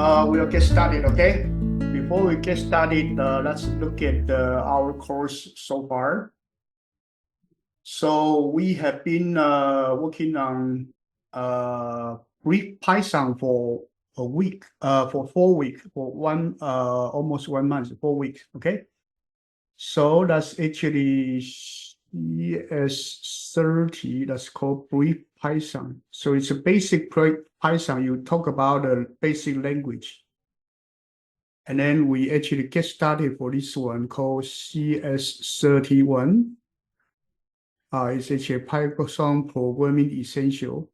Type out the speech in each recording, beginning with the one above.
We'll get started, okay? Before we get started, let's look at our course so far. So we have been working on brief Python for a week, for 4 weeks, for almost 1 month, 4 weeks, okay? So that's actually CS30, that's called brief Python. So it's a basic Python. You talk about the basic language. And then we actually get started for this one called CS31. It's actually Python Programming Essential.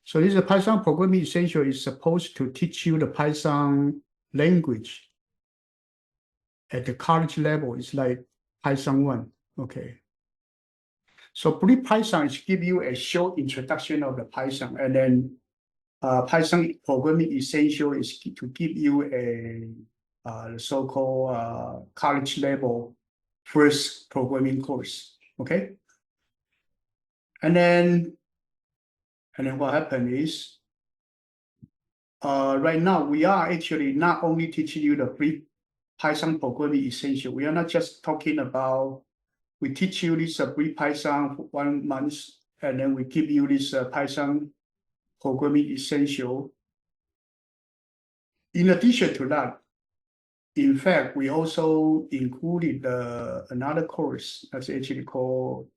So this is a Python Programming Essential is supposed to teach you the Python language at the college level. It's like Python 1, okay? So brief Python is give you a short introduction of the Python, and then Python Programming Essential is to give you a so-called college level first programming course, okay? And then what happened is, right now we are actually not only teaching you the brief Python Programming Essential. We are not just talking about, we teach you this brief Python for 1 month, and then we give you this Python Programming Essential. In addition to that, in fact, we also included another course that's actually called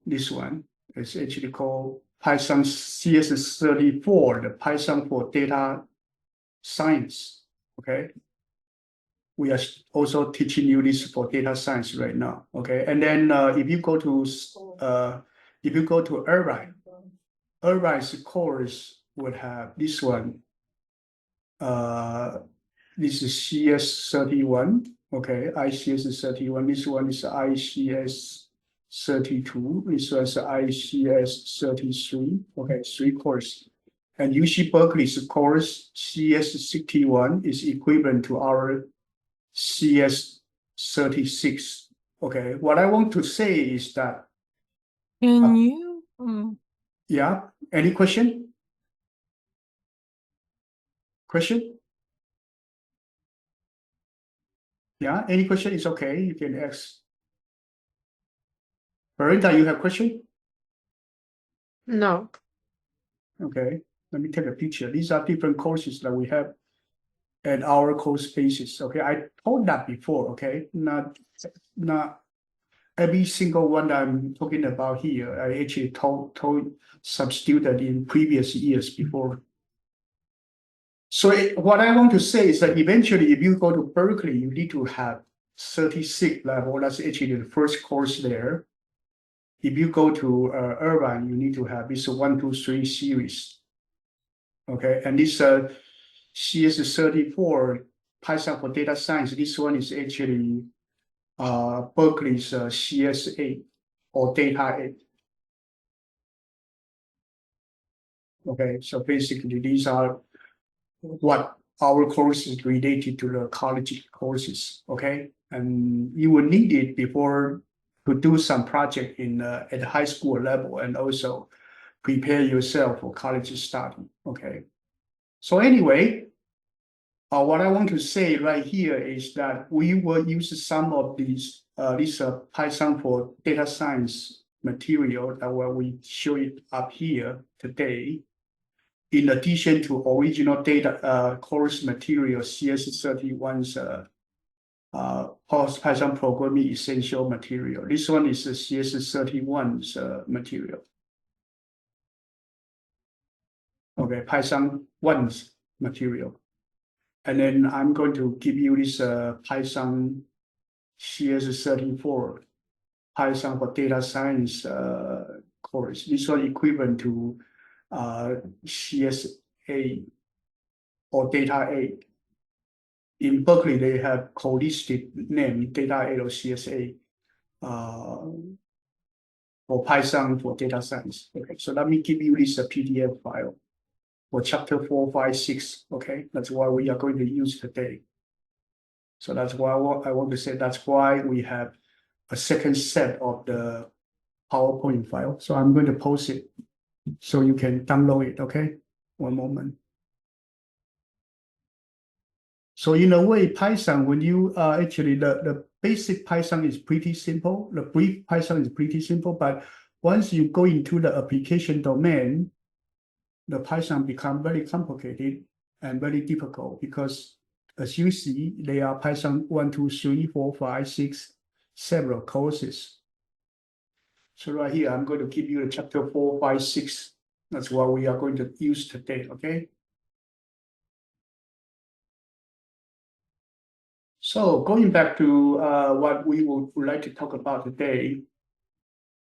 this one. It's actually called Python CS34, the Python for data science, okay? We are also teaching you this for data science right now, okay? And then if you go to Irvine's course would have this one. This is CS31, okay, ICS31. This one is ICS32. This one is ICS33, okay, 3 courses. And UC Berkeley's course, CS61, is equivalent to our CS36, okay? What I want to say is that... Can you? Yeah, any question? Question? Yeah, any question is okay, you can ask. Berenda, you have question? No. Okay, let me take a picture. These are different courses that we have at our course basis, okay? I told that before, okay? Not every single one that I'm talking about here. I actually told some student in previous years before. So what I want to say is that eventually, if you go to Berkeley, you need to have 36 level. That's actually the first course there. If you go to Irvine, you need to have this 1, 2, 3 series. Okay, and this CS34 Python for data science. This one is actually Berkeley's CS8 or Data 8. Okay, so basically these are what our course is related to the college courses, okay? And you will need it before to do some project at the high school level, and also prepare yourself for college study, okay? So anyway, what I want to say right here is that we will use some of these Python for data science material that we show it up here today, in addition to original data course material, CS31's Python Programming Essential material. This one is the CS31's material. Okay, Python 1's material. And then I'm going to give you this Python CS34, Python for data science course. This one equivalent to CS8 or Data 8. In Berkeley, they have co-listed name Data 8 or CS8 for Python for data science. Okay, so let me give you this PDF file for chapter 4, 5, 6. Okay, that's what we are going to use today. So that's why I want to say that's why we have a second set of the PowerPoint file. So I'm going to post it so you can download it, okay? One moment. So in a way, Python, when you actually the basic Python is pretty simple. The brief Python is pretty simple, but once you go into the application domain, the Python become very complicated and very difficult because as you see, there are Python 1, 2, 3, 4, 5, 6, several courses. So right here, I'm going to give you the chapter 4, 5, 6. That's what we are going to use today, okay? So going back to what we would like to talk about today,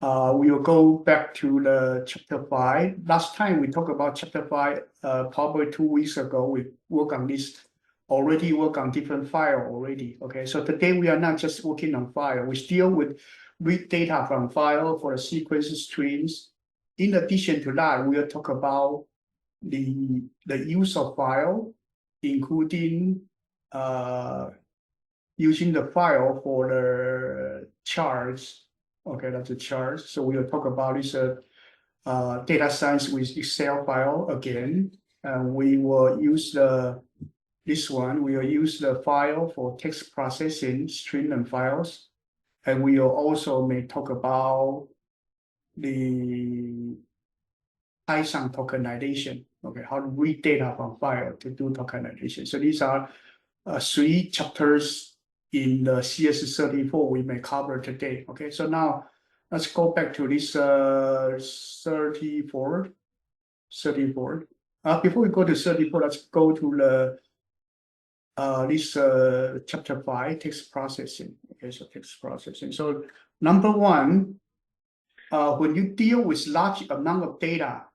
we will go back to the chapter 5. Last time we talked about chapter 5, probably 2 weeks ago, we work on this, already work on different file already, okay? So today we are not just working on file, we still would read data from file for the sequence strings. In addition to that, we'll talk about the use of file, including using the file for the charts. Okay, that's a chart. So we will talk about this data science with Excel file again. And we will use this one. We will use the file for text processing, string and files. And we will also may talk about the Python tokenization. Okay, how to read data from file to do tokenization. So these are 3 chapters in the CS34 we may cover today. Okay, so now let's go back to this 34. Before we go to 34, let's go to the this chapter 5, text processing. Okay, so text processing. So number 1, when you deal with large amount of data,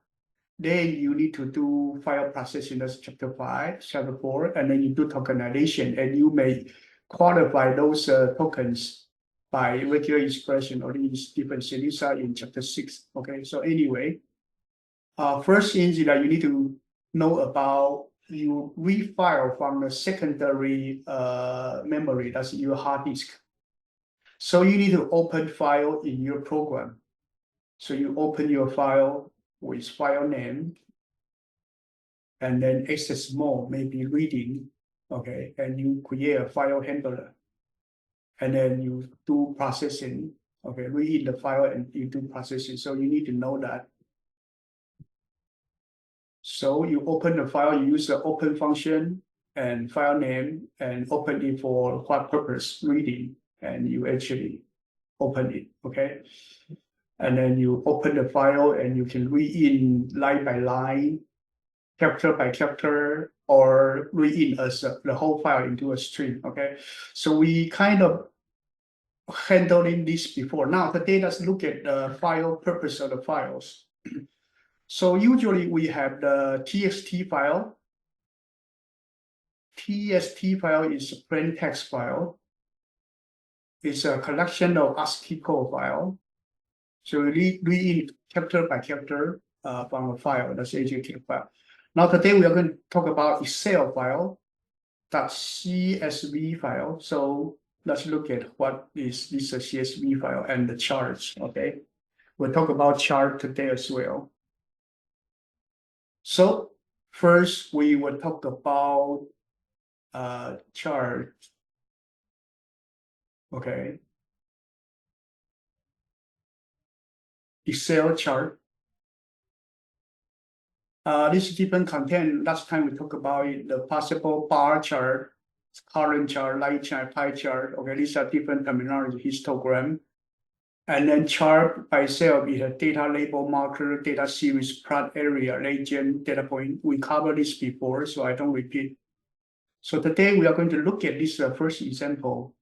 then you need to do file processing. That's chapter 5, chapter 4, and then you do tokenization, and you may qualify those tokens by regular expression or these different things are in chapter 6. Okay, so anyway, first thing is that you need to know about you read file from the secondary memory, that's your hard disk. So you need to open file in your program. So you open your file with file name, and then access mode may be reading, okay, and you create a file handler, and then you do processing, okay, read in the file and you do processing. So you need to know that. So you open the file, you use the open function and file name and open it for what purpose, reading, and you actually open it, okay? And then you open the file and you can read in line by line, character by character, or read in as the whole file into a string, okay? So we kind of handling this before. Now today, let's look at the file purpose of the files. So usually we have the TXT file. TXT file is a plain text file. It's a collection of ASCII code file. So we read in character by character from a file, that's HTML file. Now today we are going to talk about Excel file, .csv file. So let's look at what is this CSV file and the charts, okay? We'll talk about chart today as well. So first we will talk about chart, okay? Excel chart. This different content, last time we talked about it, the possible bar chart, column chart, line chart, pie chart. Okay, these are different terminology, histogram. And then chart by itself is a data label, marker, data series, plot area, legend, data point. We covered this before, so I don't repeat. So today we are going to look at this first example.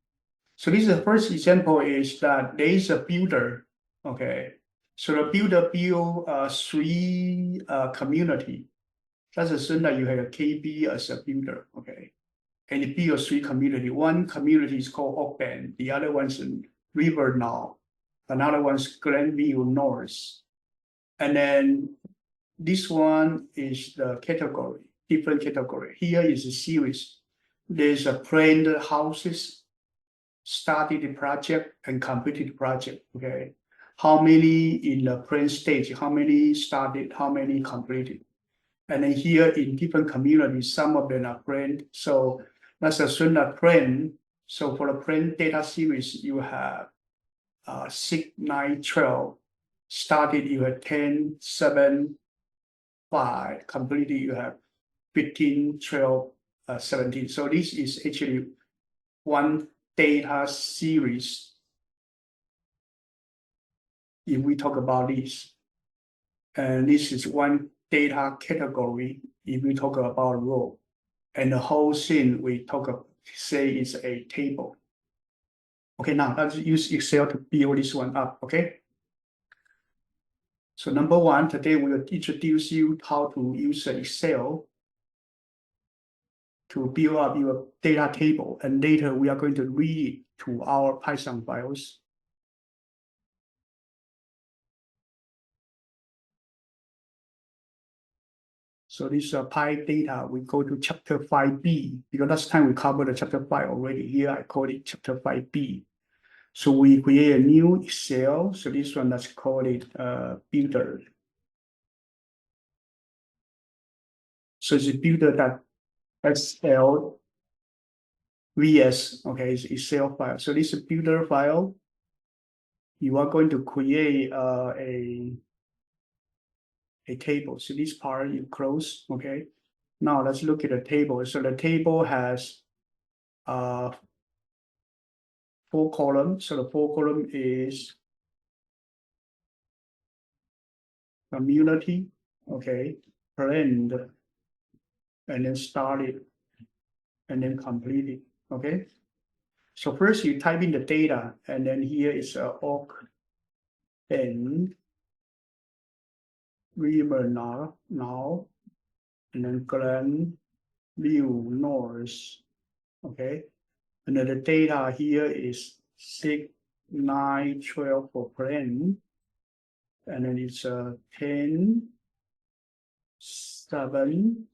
So this is the first example is that there is a builder, okay? So the builder build 3 community. Let's assume that you have a KB as a builder, okay? And you build 3 community. One community is called Oakbend, the other one's River Now, another one's Glenview North. And then this one is the category, different category. Here is a series. There's a planned houses, started project and completed project, okay? How many in the plan stage, how many started, how many completed. And then here in different communities, some of them are friends. So let's assume a friend. So for a friend data series, you have 6, 9, 12. Started, you have 10, 7, 5. Completed, you have 15, 12, 17. So this is actually one data series. If we talk about this, and this is one data category. If we talk about row, and the whole thing we talk about, say is a table. Okay, now let's use Excel to build this one up. Okay. So number one, today we will introduce you how to use Excel to build up your data table, and later we are going to read it to our Python files. So this Pi data, we go to chapter 5B, because last time we covered the chapter 5 already. Here I call it chapter 5B. So we create a new Excel. So this one, let's call it builder. So it's a builder that SL VS, okay, it's Excel file. So this is a builder file. You are going to create a table. So this part you close, okay. Now let's look at the table. So the table has 4 columns. So the 4 column is community, okay, friend, and then started, and then completed, okay. So first you type in the data, and then here is org and river now, and then Glen view noise, okay. And then the data here is 6, 9, 12 for friend, and then it's 10, 7,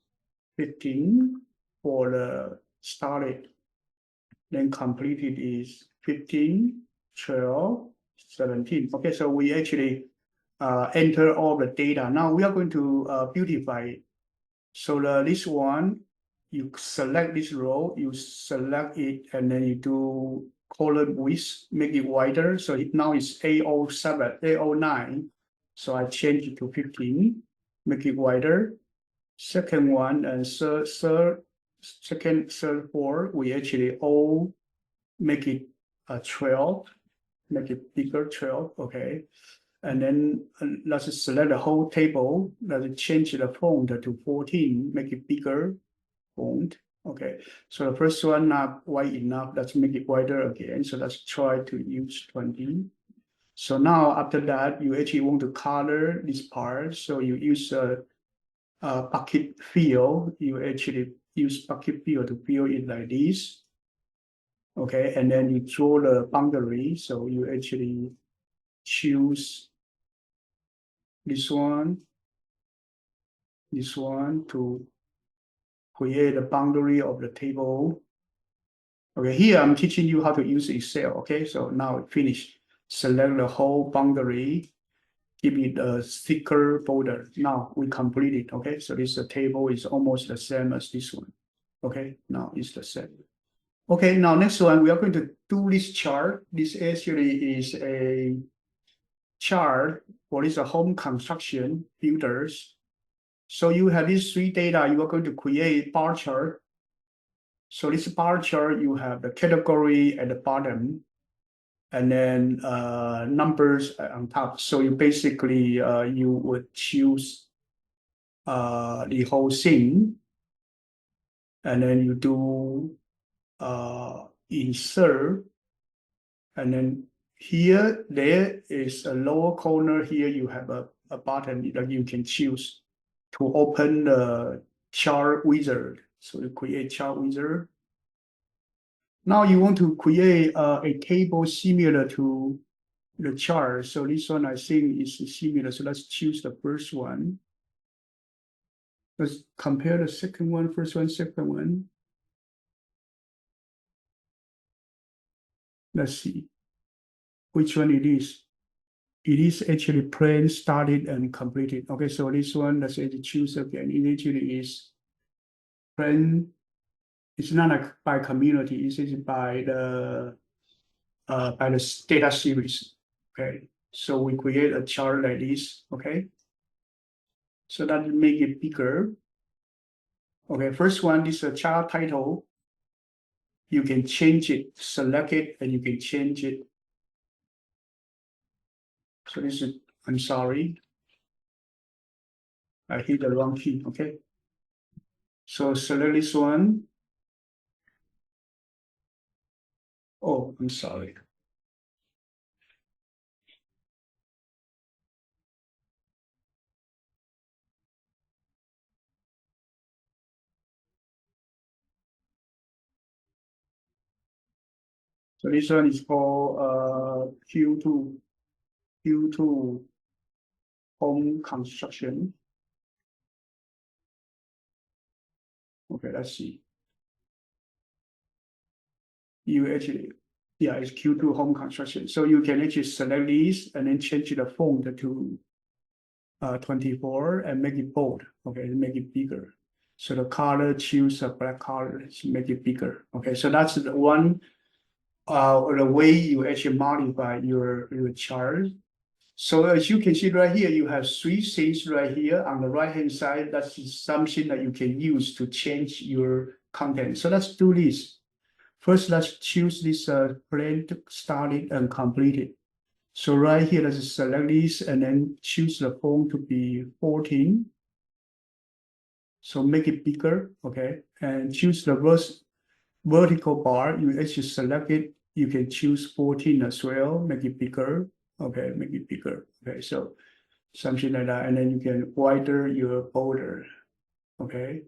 15 for the started. Then completed is 15, 12, 17. Okay, so we actually enter all the data. Now we are going to beautify it. So this one, you select this row, you select it, and then you do column width, make it wider. So now it's A07, A09. So I change it to 15, make it wider. Second one and third, 4, we actually all make it 12, make it bigger 12, okay. And then let's select the whole table, let's change the font to 14, make it bigger font, okay. So the first one not wide enough, let's make it wider again. So let's try to use 20. So now after that, you actually want to color this part. So you use bucket fill, you actually use bucket fill to fill it like this. Okay, and then you draw the boundary. So you actually choose this one to create the boundary of the table. Okay, here I'm teaching you how to use Excel. Okay, so now it's finished. Select the whole boundary, give it a thicker border. Now we complete it. Okay, so this table is almost the same as this one. Okay, now it's the same. Okay, now next one, we are going to do this chart. This actually is a chart for this home construction builders. So you have these 3 data, you are going to create bar chart. So this bar chart, you have the category at the bottom, and then numbers on top. So you basically, you would choose the whole thing, and then you do insert, and then here there is a lower corner. Here you have a button that you can choose to open the chart wizard. So you create chart wizard. Now you want to create a table similar to the chart. So this one I think is similar. So let's choose the first one. Let's compare the second one, first one, second one. Let's see which one it is. it is actually plan, started, and completed. Okay, so this one, let's say choose again. It actually is plan. It's not like by community. It's actually by the data series. Okay, so we create a chart like this. Okay, so that make it bigger. Okay, first one is a chart title. You can change it, select it, and you can change it. So this is, I'm sorry, I hit the wrong key. Okay, so select this one. Oh, I'm sorry. So this one is called Q2 home construction. Okay, let's see. You actually, yeah, it's Q2 home construction. So you can actually select these and then change the font to 24 and make it bold. Okay, make it bigger. So the color, choose a black color, make it bigger. Okay, so that's the one the way you actually modify your chart. So as you can see right here, you have three things right here on the right-hand side. That's something that you can use to change your content. So let's do this. First, let's choose this plan started and completed. So right here, let's select this and then choose the font to be 14. So make it bigger, okay? And choose the vertical bar. You actually select it. You can choose 14 as well, make it bigger. Okay, make it bigger. Okay, so something like that. And then you can wider your border. Okay.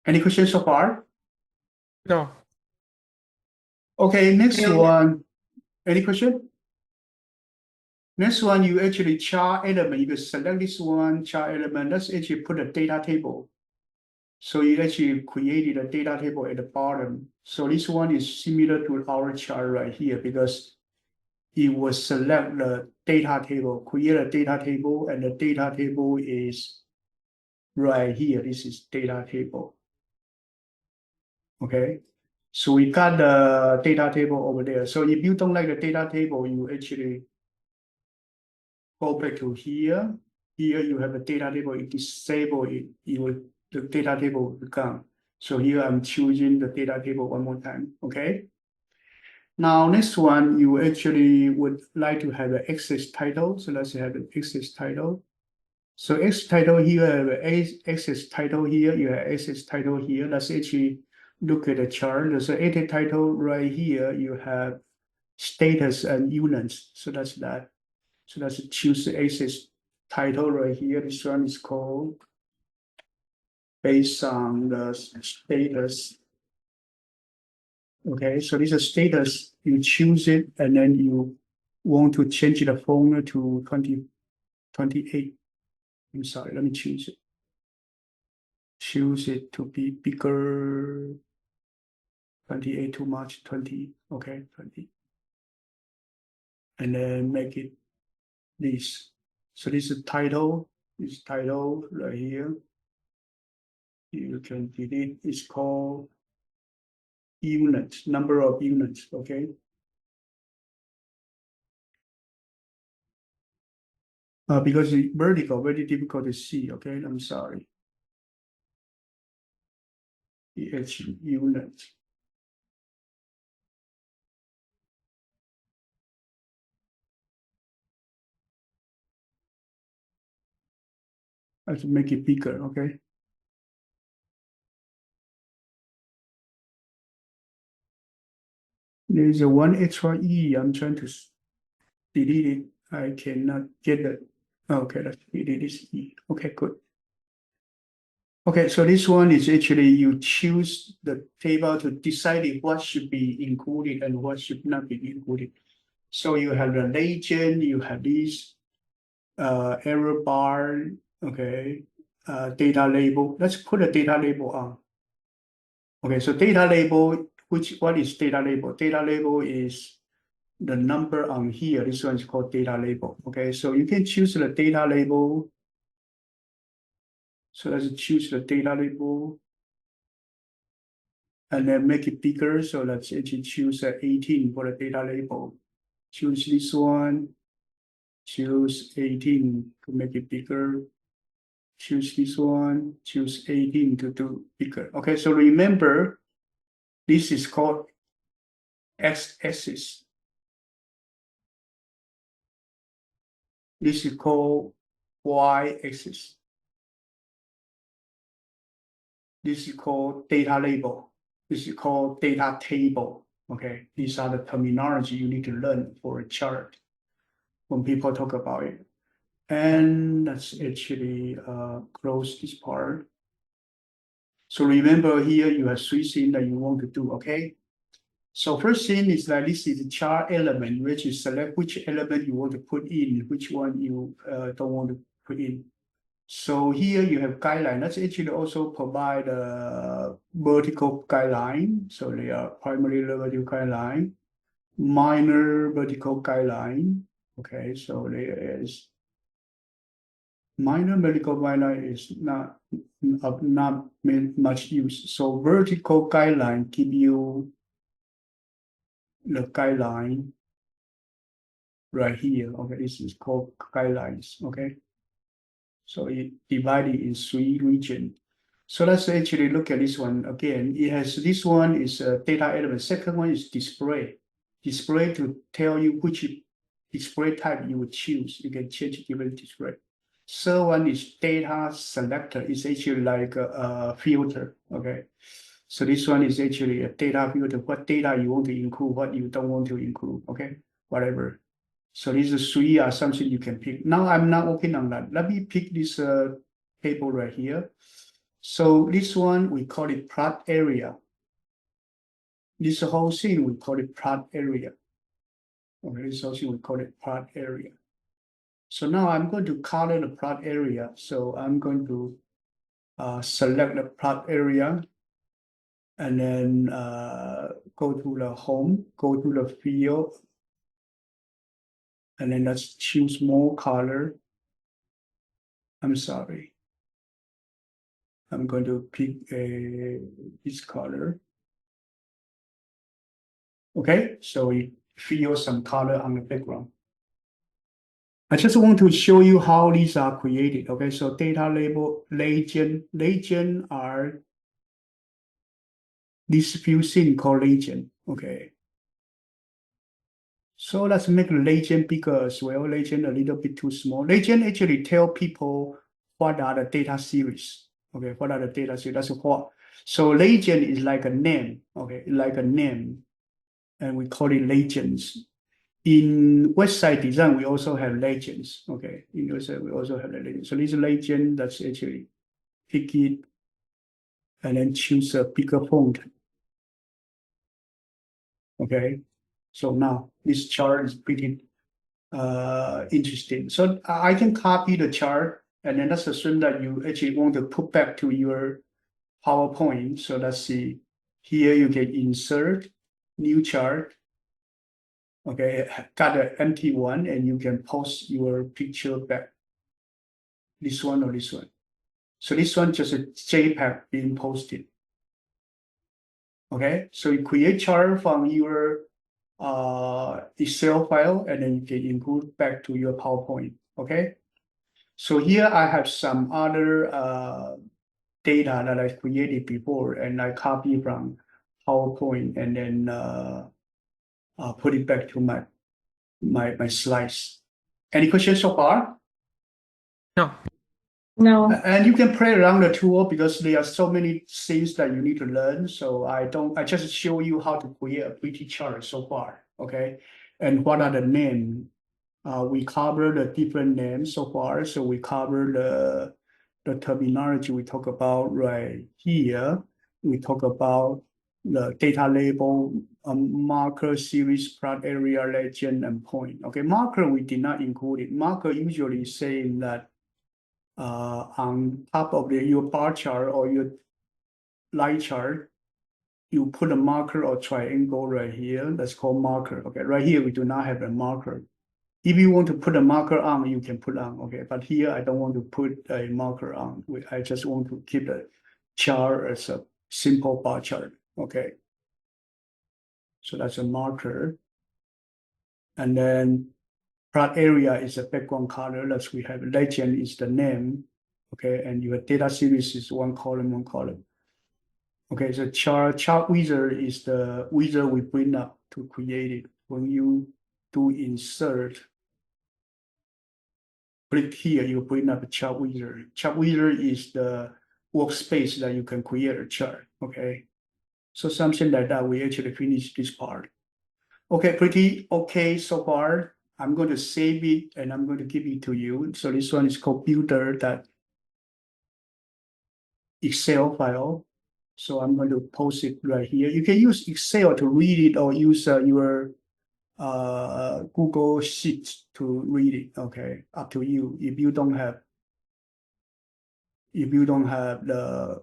Any questions so far? No. Okay, next No. one. Any question? Next one, you actually chart element. You can select this one, chart element. Let's actually put a data table. So you actually created a data table at the bottom. So this one is similar to our chart right here because it will select the data table, create a data table, and the data table is right here. This is data table. Okay. So we got the data table over there. So if you don't like the data table, you actually go back to here. Here you have a data table. You disable it, the data table will become. So here I'm choosing the data table one more time. Okay. Now next one, you actually would like to have an access title. So let's have an access title. So access title here, have an access title here. You have access title here. Let's actually look at the chart. There's an edit title right here. You have status and units. So that's that. So let's choose the access title right here. This one is called based on the status. Okay, so this is status. You choose it and then you want to change the font to 2028. I'm sorry, let me choose it. Choose it to be bigger. 28 too much, 20. Okay, 20. And then make it this. So this is title. This title right here. You can delete. It's called units, number of units. Okay. Because it's vertical, very difficult to see. Okay, I'm sorry. It's units. I have to make it bigger. Okay. There's a one extra E. I'm trying to delete it. I cannot get it. Okay, let's delete this E. Okay, good. Okay, so this one is actually you choose the table to decide what should be included and what should not be included. So you have the legend, you have this error bar, okay, data label. Let's put a data label on. Okay, so data label, what is data label? Data label is the number on here, this one is called data label. Okay, so you can choose the data label. So let's choose the data label and then make it bigger. So let's actually choose 18 for the data label. Choose this one, choose 18 to make it bigger. Choose this one, choose 18 to do bigger. Okay, so remember, this is called x-axis. This is called y-axis. This is called data label. This is called data table. Okay, these are the terminology you need to learn for a chart when people talk about it. And let's actually close this part. So remember here you have three things that you want to do, okay? So first thing is that this is the chart element, which is select which element you want to put in, which one you don't want to put in. So here you have guideline. That's actually also provide a vertical guideline. So they are primarily vertical guideline, minor vertical guideline. Okay, so there is minor vertical guideline is not much use. So vertical guideline give you the guideline right here. Okay, this is called guidelines. Okay, so it divided in three regions. So let's actually look at this one again. It has this one is a data element. Second one is display. Display to tell you which display type you would choose. You can change different display. Third one is data selector. It's actually like a filter. Okay. So this one is actually a data filter. What data you want to include, what you don't want to include. Okay, whatever. So these three are something you can pick. Now I'm not working on that. Let me pick this table right here. So this one, we call it plot area. This whole thing, we call it plot area. Okay, this whole thing, we call it plot area. So now I'm going to color the plot area. So I'm going to select the plot area and then go to the home, go to the field, and then let's choose more color. I'm sorry. I'm going to pick this color. Okay, so we feel some color on the background. I just want to show you how these are created. Okay, so data label legend are these few things called legend. Okay, so let's make the legend bigger as well. Legend a little bit too small. Legend actually tell people what are the data series. Okay, what are the data series? That's what. So legend is like a name. Okay, like a name, and we call it legends. In website design, we also have legends. Okay, in website we also have the legend. So this legend, that's actually pick it and then choose a bigger font. Okay, so now this chart is pretty interesting. So I can copy the chart and then let's assume that you actually want to put back to your PowerPoint. So let's see. Here you can insert new chart. Okay, got an empty one and you can post your picture back. This one or this one. So this one just a JPEG being posted. Okay, so you create chart from your Excel file and then you can include back to your PowerPoint. Okay, so here I have some other data that I created before and I copy from PowerPoint and then put it back to my slides. Any questions so far? No. No. And you can play around the tool because there are so many things that you need to learn. So I just show you how to create a pretty chart so far. Okay. And what are the names? We cover the different names so far. So we cover the terminology we talk about right here. We talk about the data label, marker, series, plot area, legend, and point. Okay, marker we did not include it. Marker usually saying that on top of your bar chart or your line chart, you put a marker or triangle right here. That's called marker. Okay, right here we do not have a marker. If you want to put a marker on, you can put on. Okay, but here I don't want to put a marker on. I just want to keep the chart as a simple bar chart. Okay, so that's a marker, and then plot area is the background color. That's we have legend is the name. Okay, and your data series is one column, one column. Okay, so chart wizard is the wizard we bring up to create it. When you do insert, click here, you bring up a chart wizard. Chart wizard is the workspace that you can create a chart. Okay, so something like that. We actually finish this part. Okay, pretty okay so far. I'm going to save it and I'm going to give it to you. So this one is called builder.excel file. So I'm going to post it right here. You can use Excel to read it or use your Google Sheets to read it. Okay, up to you. If you don't have the,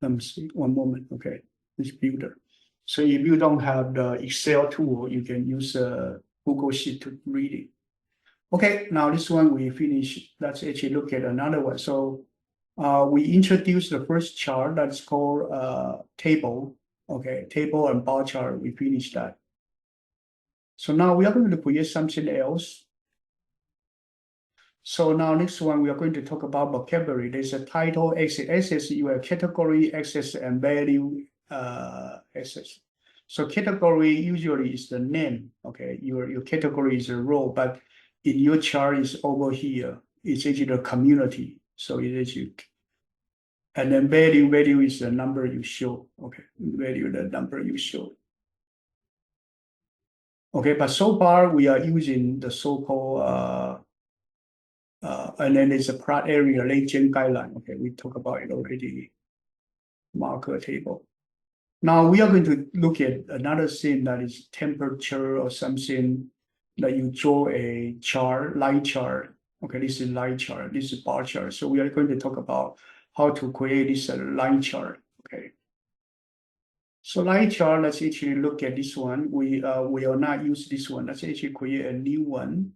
let me see, one moment. Okay, this builder. So if you don't have the Excel tool, you can use Google Sheet to read it. Okay, now this one we finish. Let's actually look at another one. So we introduced the first chart that's called table. Okay, table and bar chart. We finished that. So now we are going to create something else. So now next one, we are going to talk about vocabulary. There's a title, access, you have category, access, and value access. So category usually is the name. Okay, your category is a role, but in your chart is over here. It's actually the community. So it is you. And then value is the number you show. Okay, value the number you show. Okay, but so far we are using the so-called and then there's a plot area legend guideline. Okay, we talked about it already. Marker table. Now we are going to look at another thing that is temperature or something that you draw a chart, line chart. Okay, this is line chart, this is bar chart. So we are going to talk about how to create this line chart. Okay. So line chart, let's actually look at this one. We will not use this one. Let's actually create a new one.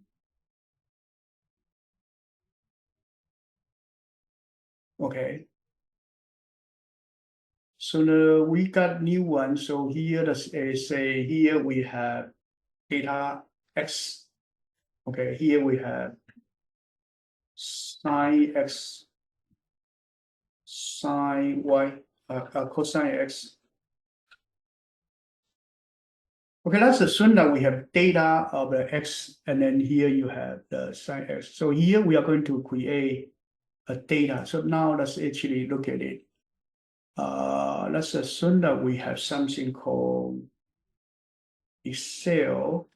Okay. So we got new one. So here, let's say here we have data x. Okay, here we have sine x, sine y, cosine x. Okay, let's assume that we have data of the x, and then here you have the sine x. So here we are going to create a data. So now let's actually look at it. Let's assume that we have something called Excel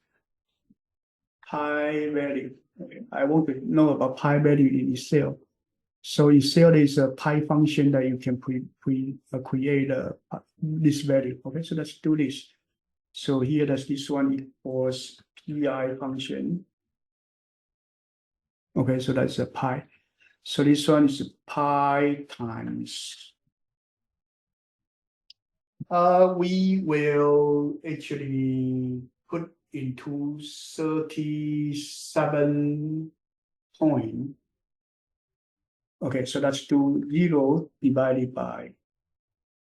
pi value. Okay. I want to know about pi value in Excel. So Excel is a pi function that you can create this value. Okay, so let's do this. So here, that's this one equals pi function. Okay, so that's a pi. So this one is pi times. We will actually put into 37 point. Okay, so let's do 0 divided by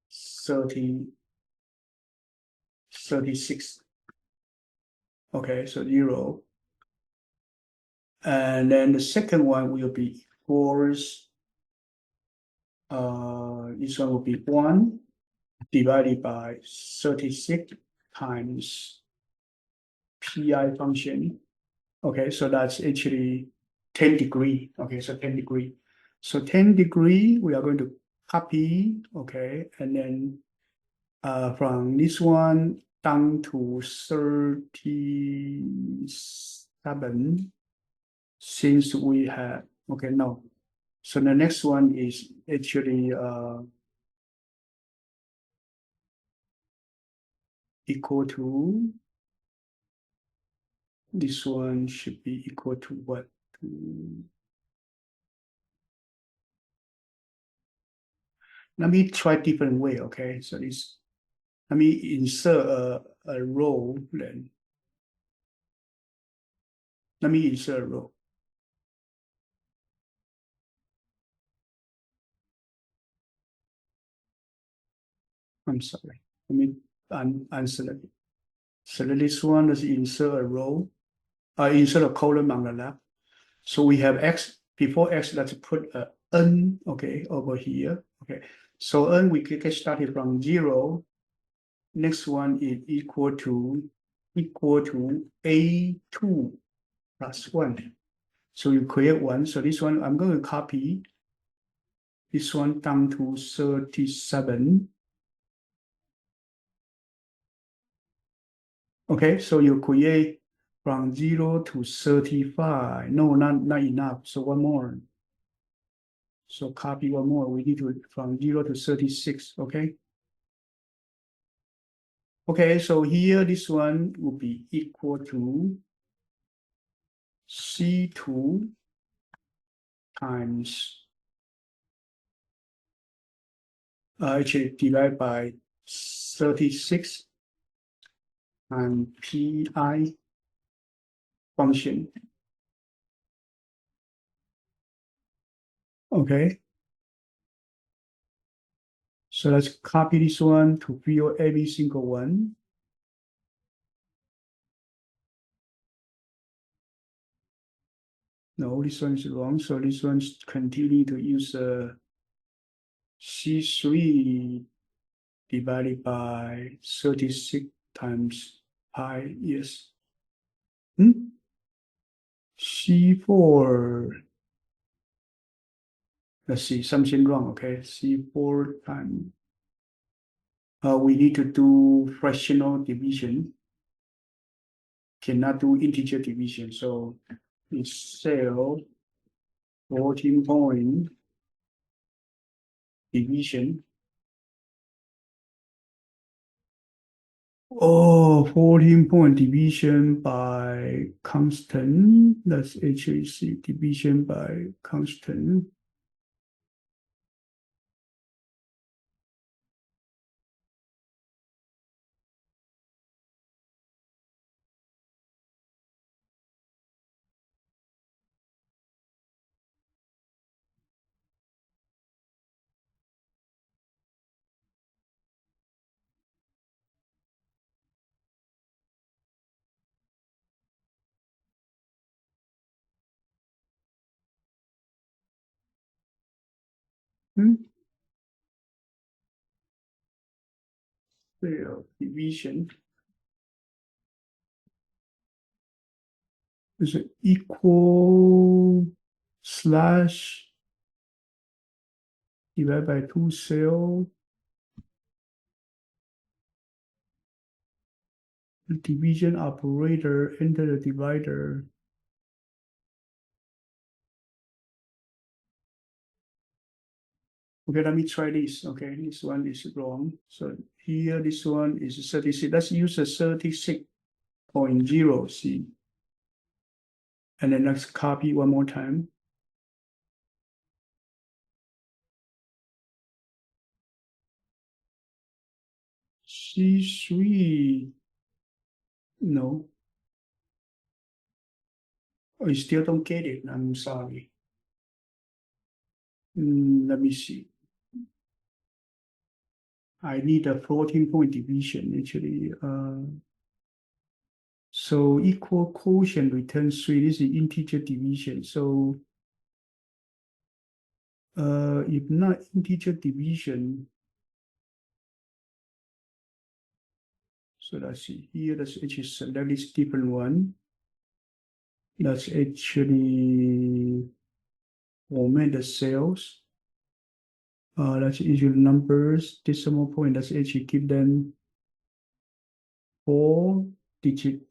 36. Okay, so 0. And then the second one will be equals, this one will be 1 divided by 36 times pi function. Okay, so that's actually 10 degree. Okay, so 10 degree. So 10 degree, we are going to copy, okay, and then from this one down to 37, since we have, okay, no. So the next one is actually equal to, this one should be equal to what? let me try different way, okay? So this, let me insert a row then. Let me insert a row. I'm sorry. Let me unselect it. So this one is insert a row, insert a column on the left. So we have X, before X, let's put a N, okay, over here. Okay. So N, we get started from 0. Next one is equal to A2 plus 1. So you create one. So this one, I'm going to copy this one down to 37. Okay, so you create from 0 to 35. No, not enough. So one more. So copy one more. We need to from 0 to 36. Okay. Okay, so here this one will be equal to C2 times actually divided by 36 and pi function. Okay. So let's copy this one to fill every single one. No, this one is wrong. So this one's continue to use C3 divided by 36 times pi. Yes. C4. Let's see, something wrong. Okay. C4 times. We need to do fractional division. Cannot do integer division. So it's cell 14-point division. Oh, 14-point division by constant. That's HAC division by constant. Cell division is equal slash divided by 2 cell. The division operator, enter the divider. Okay, let me try this. Okay, this one is wrong. So here, this one is 36. Let's use a 36.0 C. And then let's copy one more time. C3. No. I still don't get it. I'm sorry. Let me see. I need a 14-point division actually. So equal quotient returns 3. This is integer division. So if not integer division, so let's see here. Let's actually select this different one. Let's actually format the cells. Let's issue numbers, decimal point. Let's actually give them 4-digit.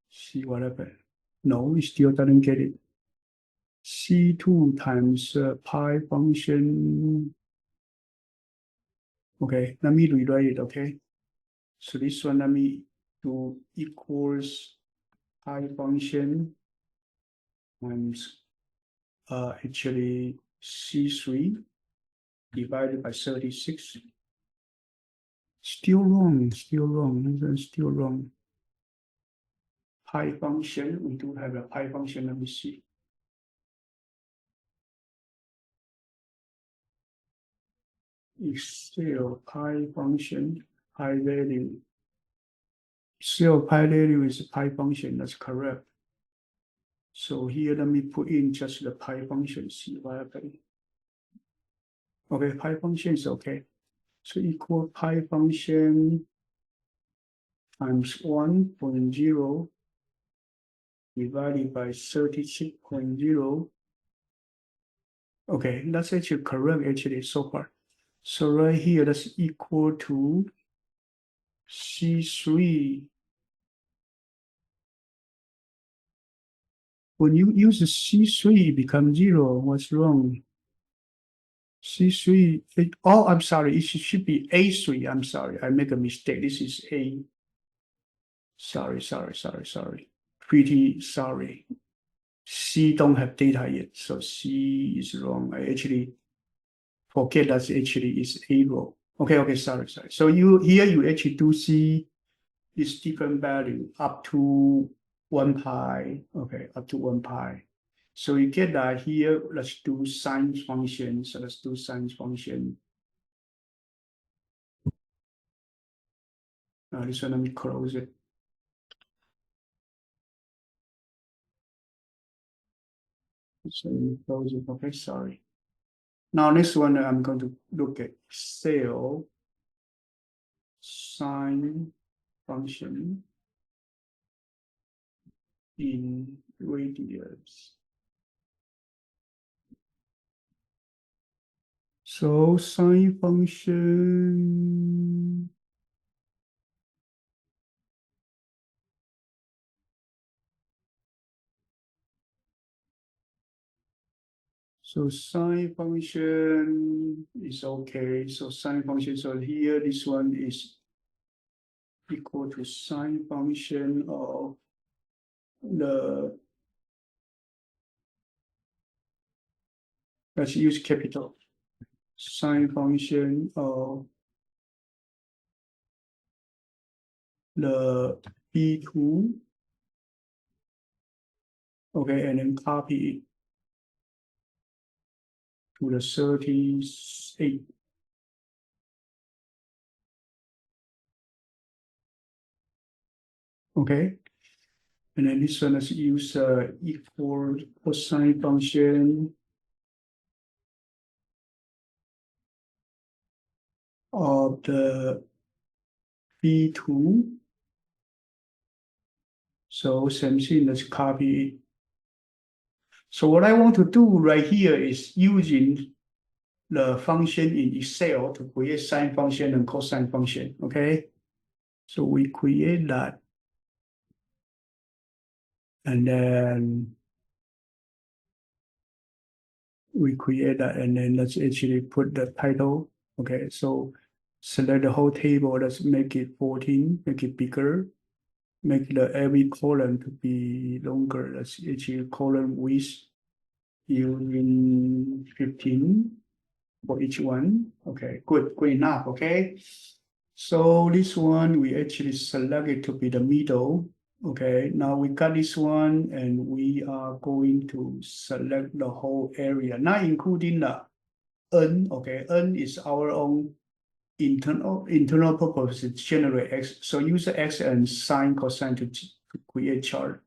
See what happened. No, it still doesn't get it. C2 times pi function. Okay, let me rewrite it. Okay, so this one let me do equals pi function times actually C3 divided by 36. Still wrong, still wrong. Pi function, we do have a pi function, let me see. Excel pi function, pi value. Excel pi value is a pi function, that's correct. So here, let me put in just the pi function, see what happens. Okay, pi function is okay. So equal pi function times 1.0 divided by 36.0. Okay, that's actually correct actually so far. So right here, that's equal to C3. When you use the C3, it becomes 0. What's wrong? C3, oh, I'm sorry, it should be A3. I'm sorry, I make a mistake. This is A. Sorry. Pretty sorry. C don't have data yet, so C is wrong. I actually forget that actually is A row. Okay, sorry. So you actually do see this different value up to 1 pi. Okay, up to 1 pi. So you get that here, let's do sine function. So let's do sine function. This one, let me close it. So let me close it. Okay, sorry. Now next one, I'm going to look at cell sine function in radius. So sine function. So sine function is okay. So sine function, so here this one is equal to sine function of let's use capital. Sine function of the B2. Okay, and then copy it to the 38. Okay, and then this one is use equal cosine function of the B2. So same thing, let's copy it. So what I want to do right here is using the function in Excel to create sine function and cosine function, okay? So we create that. And then we create that, and then let's actually put the title. Okay, so select the whole table, let's make it 14, make it bigger, make every column to be longer. Let's actually column width using 15 for each one. Okay, good enough, okay? So this one, we actually select it to be the middle. Okay, now we got this one and we are going to select the whole area, not including the N. Okay, N is our own internal purpose to generate X. So use X and sine cosine to create chart.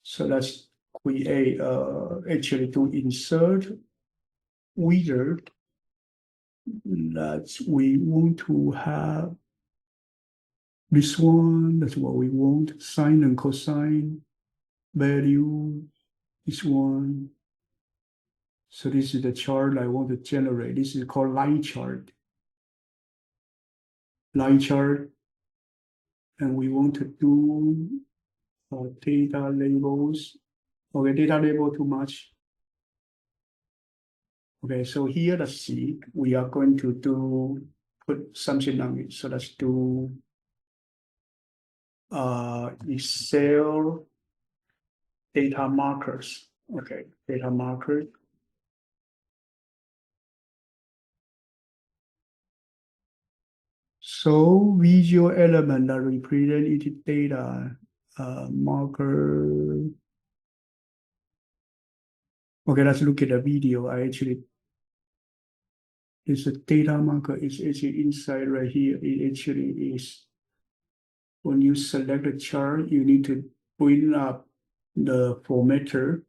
So let's create actually to insert wizard that we want to have this one. That's what we want, sine and cosine value, this one. So this is the chart I want to generate. This is called line chart. Line chart. And we want to do data labels. Okay, data label too much. Okay, so here, let's see, we are going to put something on it. So let's do Excel data markers. Okay, data marker. So visual element that represented data marker. Okay, let's look at the video. It's a data marker. It's actually inside right here. It actually is when you select the chart, you need to bring up the formatter.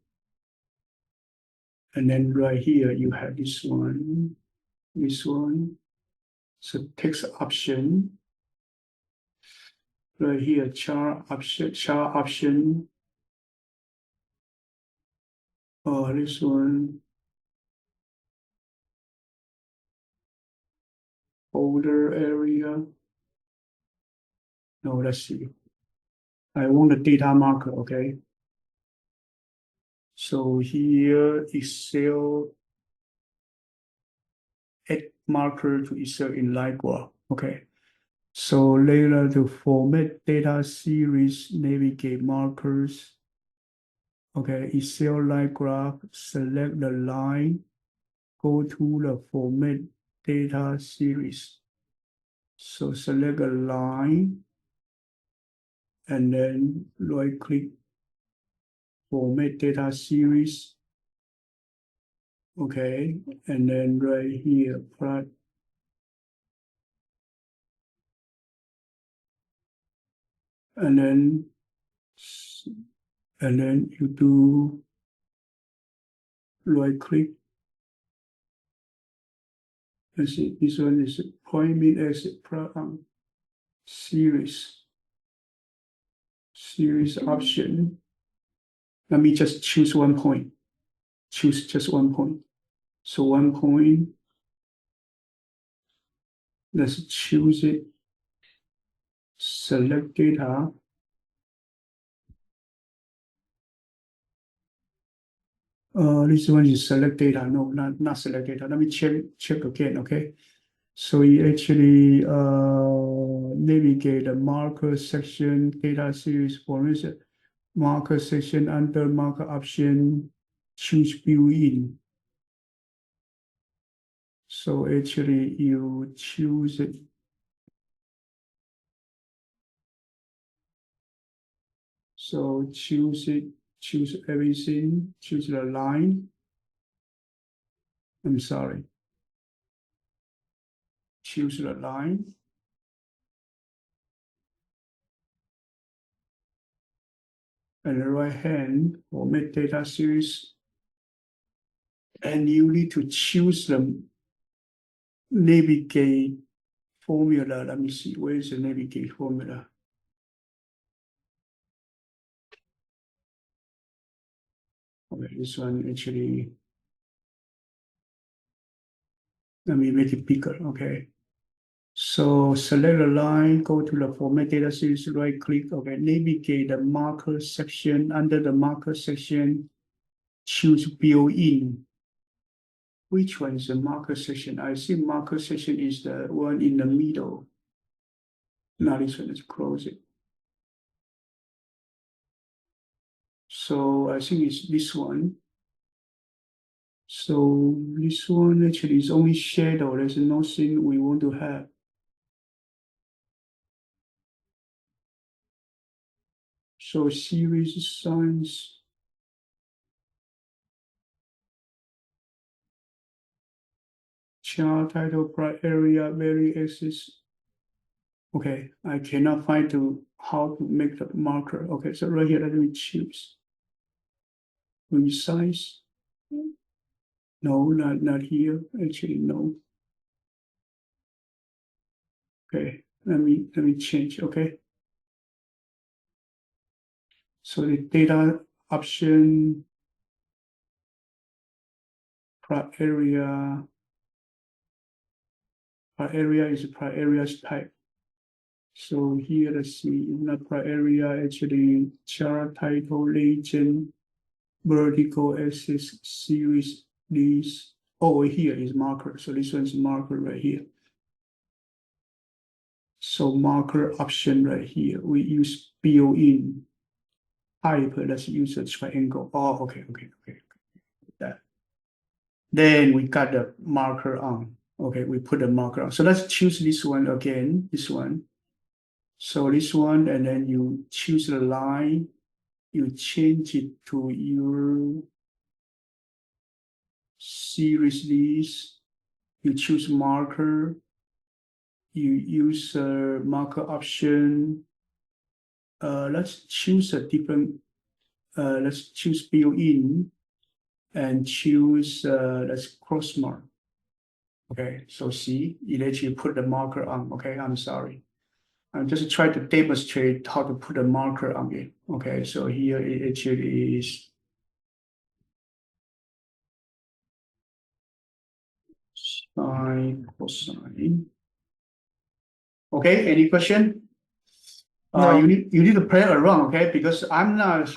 And then right here, you have this one. So text option. Right here, chart option. This one. Folder area. No, let's see. I want the data marker, okay? So here Excel add marker to Excel in line graph, okay? So later to format data series, navigate markers. Okay, Excel line graph, select the line, go to the format data series. So select a line and then right click format data series. Okay, and then right here, plot. And then you do right click. Let's see, this one is point me as series option. Let me just choose one point. Choose just one point. So 1 point. Let's choose it. Select data. This one is select data. No, not select data. Let me check again. Okay. So you actually navigate the marker section, data series formation, marker section under marker option, choose built-in. So actually you choose it. So choose it, choose everything, choose the line. I'm sorry. Choose the line. And the right hand format data series. And you need to choose the navigate formula. Let me see, where is the navigate formula? Okay, this one actually, let me make it bigger, okay. So select a line, go to the format data series, right click, okay, navigate the marker section. Under the marker section, choose built-in. Which one is the marker section? I see marker section is the one in the middle. Now this one, let's close it. So I think it's this one. So this one actually is only shadow. There's nothing we want to have. So series signs. Chart title, price area, value axis. Okay, I cannot find how to make the marker. Okay, so right here, let me choose. Resize. No, not here. Actually, no. Okay, let me change. Okay. So the data option, price area. Price area is price area's type. So here, let's see, not price area, actually chart title, legend, vertical axis, series, these. Oh, here is marker. So this one's marker right here. So marker option right here. We use built-in type. Let's use a triangle. Oh, okay. That. Then we got the marker on. Okay, we put a marker on. So let's choose this one again, this one. So this one, and then you choose the line, you change it to your series list, you choose marker, you use a marker option. Let's choose a different, let's choose built-in and choose, let's cross mark. Okay, so see, it actually put the marker on. Okay, I'm sorry. I'm just trying to demonstrate how to put a marker on it. Okay, so here it actually is sine, cosine. Okay, any question? No. You need to play around, okay? Because I'm not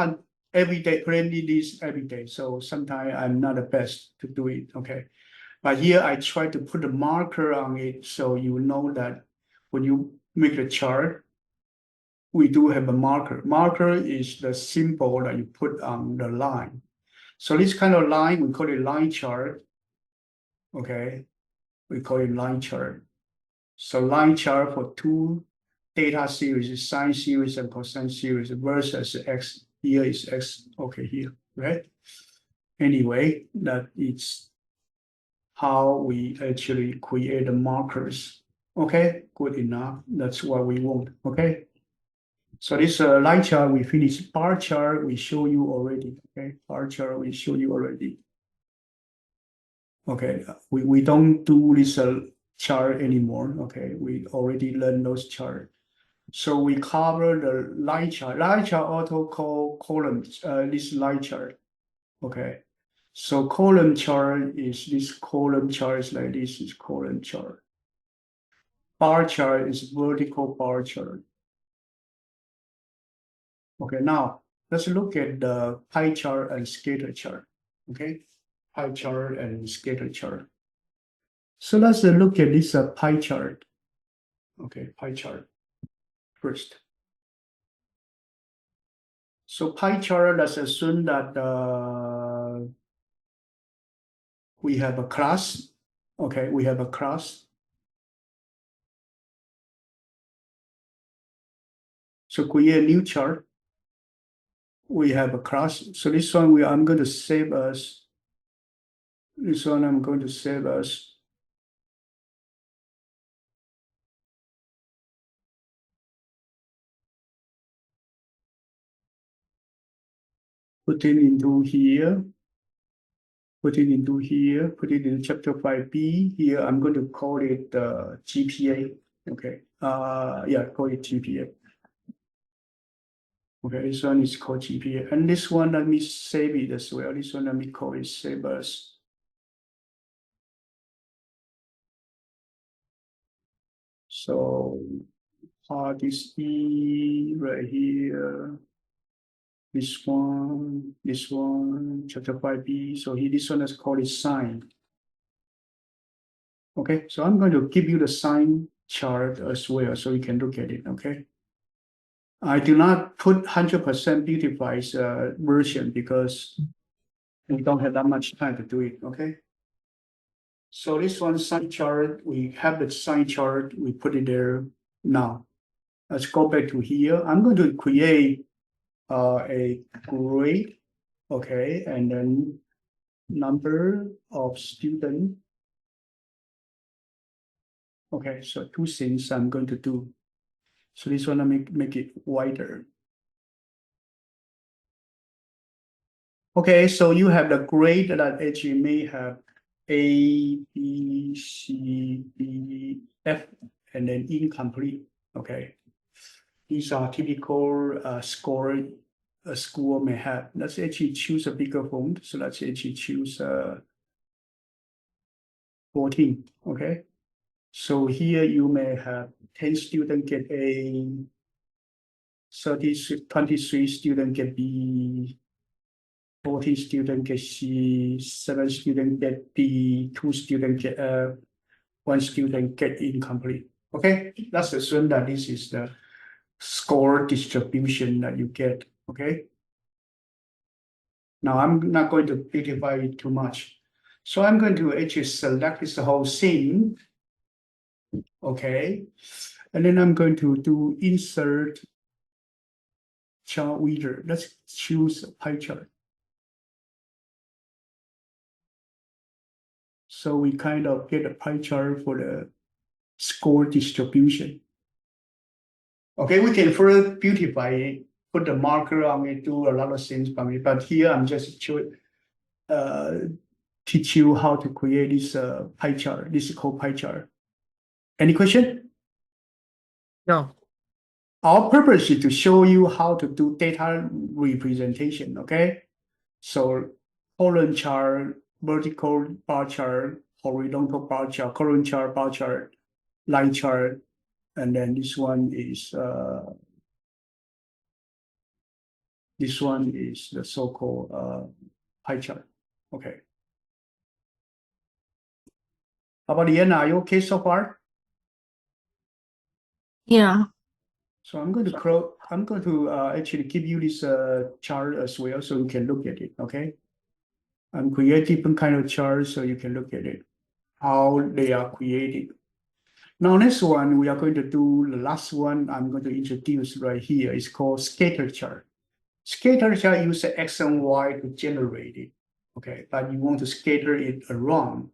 every day playing this every day, so sometimes I'm not the best to do it. Okay, but here I try to put a marker on it so you know that when you make the chart, we do have a marker. Marker is the symbol that you put on the line. So this kind of line, we call it line chart. Okay, we call it line chart. So line chart for two data series, sine series and cosine series versus x. Here is x. Okay, here, right? Anyway, that is how we actually create the markers. Okay, good enough. That's what we want. Okay. So this line chart we finished. Bar chart we show you already. Okay, bar chart we show you already. Okay, we don't do this chart anymore. Okay, we already learned those charts. So we cover the line chart. Line chart also called columns. This line chart. Okay, so column chart is this column chart is like this is column chart. Bar chart is vertical bar chart. Okay, now let's look at the pie chart and scatter chart. Okay, pie chart and scatter chart. So let's look at this pie chart. Okay, pie chart first. So pie chart, let's assume that we have a class. Okay, we have a class. So create a new chart. We have a class. So this one I'm going to save as. This one I'm going to save as. Put it into here. Put it into here. Put it in chapter 5B. Here I'm going to call it GPA. Okay. Yeah, call it GPA. Okay, this one is called GPA. And this one, let me save it as well. This one, let me call it save as. So part is E right here. This one, chapter 5B. So here, this one is called it sine. Okay, so I'm going to give you the sine chart as well so you can look at it. Okay. I do not put 100% beautified version because we don't have that much time to do it. Okay. So this one sine chart, we have the sine chart, we put it there now. Let's go back to here. I'm going to create a grade, okay, and then number of student. Okay, so two things I'm going to do. So this one I make it wider. Okay, so you have the grade that actually may have A, B, C, D, F, and then incomplete. Okay, these are typical score a school may have. Let's actually choose a bigger font. So let's actually choose 14. Okay, so here you may have 10 students get A, 23 students get B, 14 students get C, 7 students get D, 2 students get F, 1 student get incomplete. Okay, let's assume that this is the score distribution that you get. Okay. Now I'm not going to beautify it too much. So I'm going to actually select this whole thing. Okay. And then I'm going to do insert chart reader. Let's choose a pie chart. So we kind of get a pie chart for the score distribution. Okay, we can further beautify it, put the marker on it, do a lot of things from it. But here I'm just teach you how to create this pie chart. This is called pie chart. Any question? No. Our purpose is to show you how to do data representation. Okay, so column chart, vertical bar chart, horizontal bar chart, column chart, bar chart, line chart, and then this one is the so-called pie chart. Okay. How about Ian? Are you okay so far? Yeah. So I'm going to actually give you this chart as well, so you can look at it. Okay. I'm creating different kind of charts so you can look at it, how they are created. Now, next one, we are going to do the last one I'm going to introduce right here. It's called scatter chart. Scatter chart uses X and Y to generate it. Okay, but you want to scatter it around.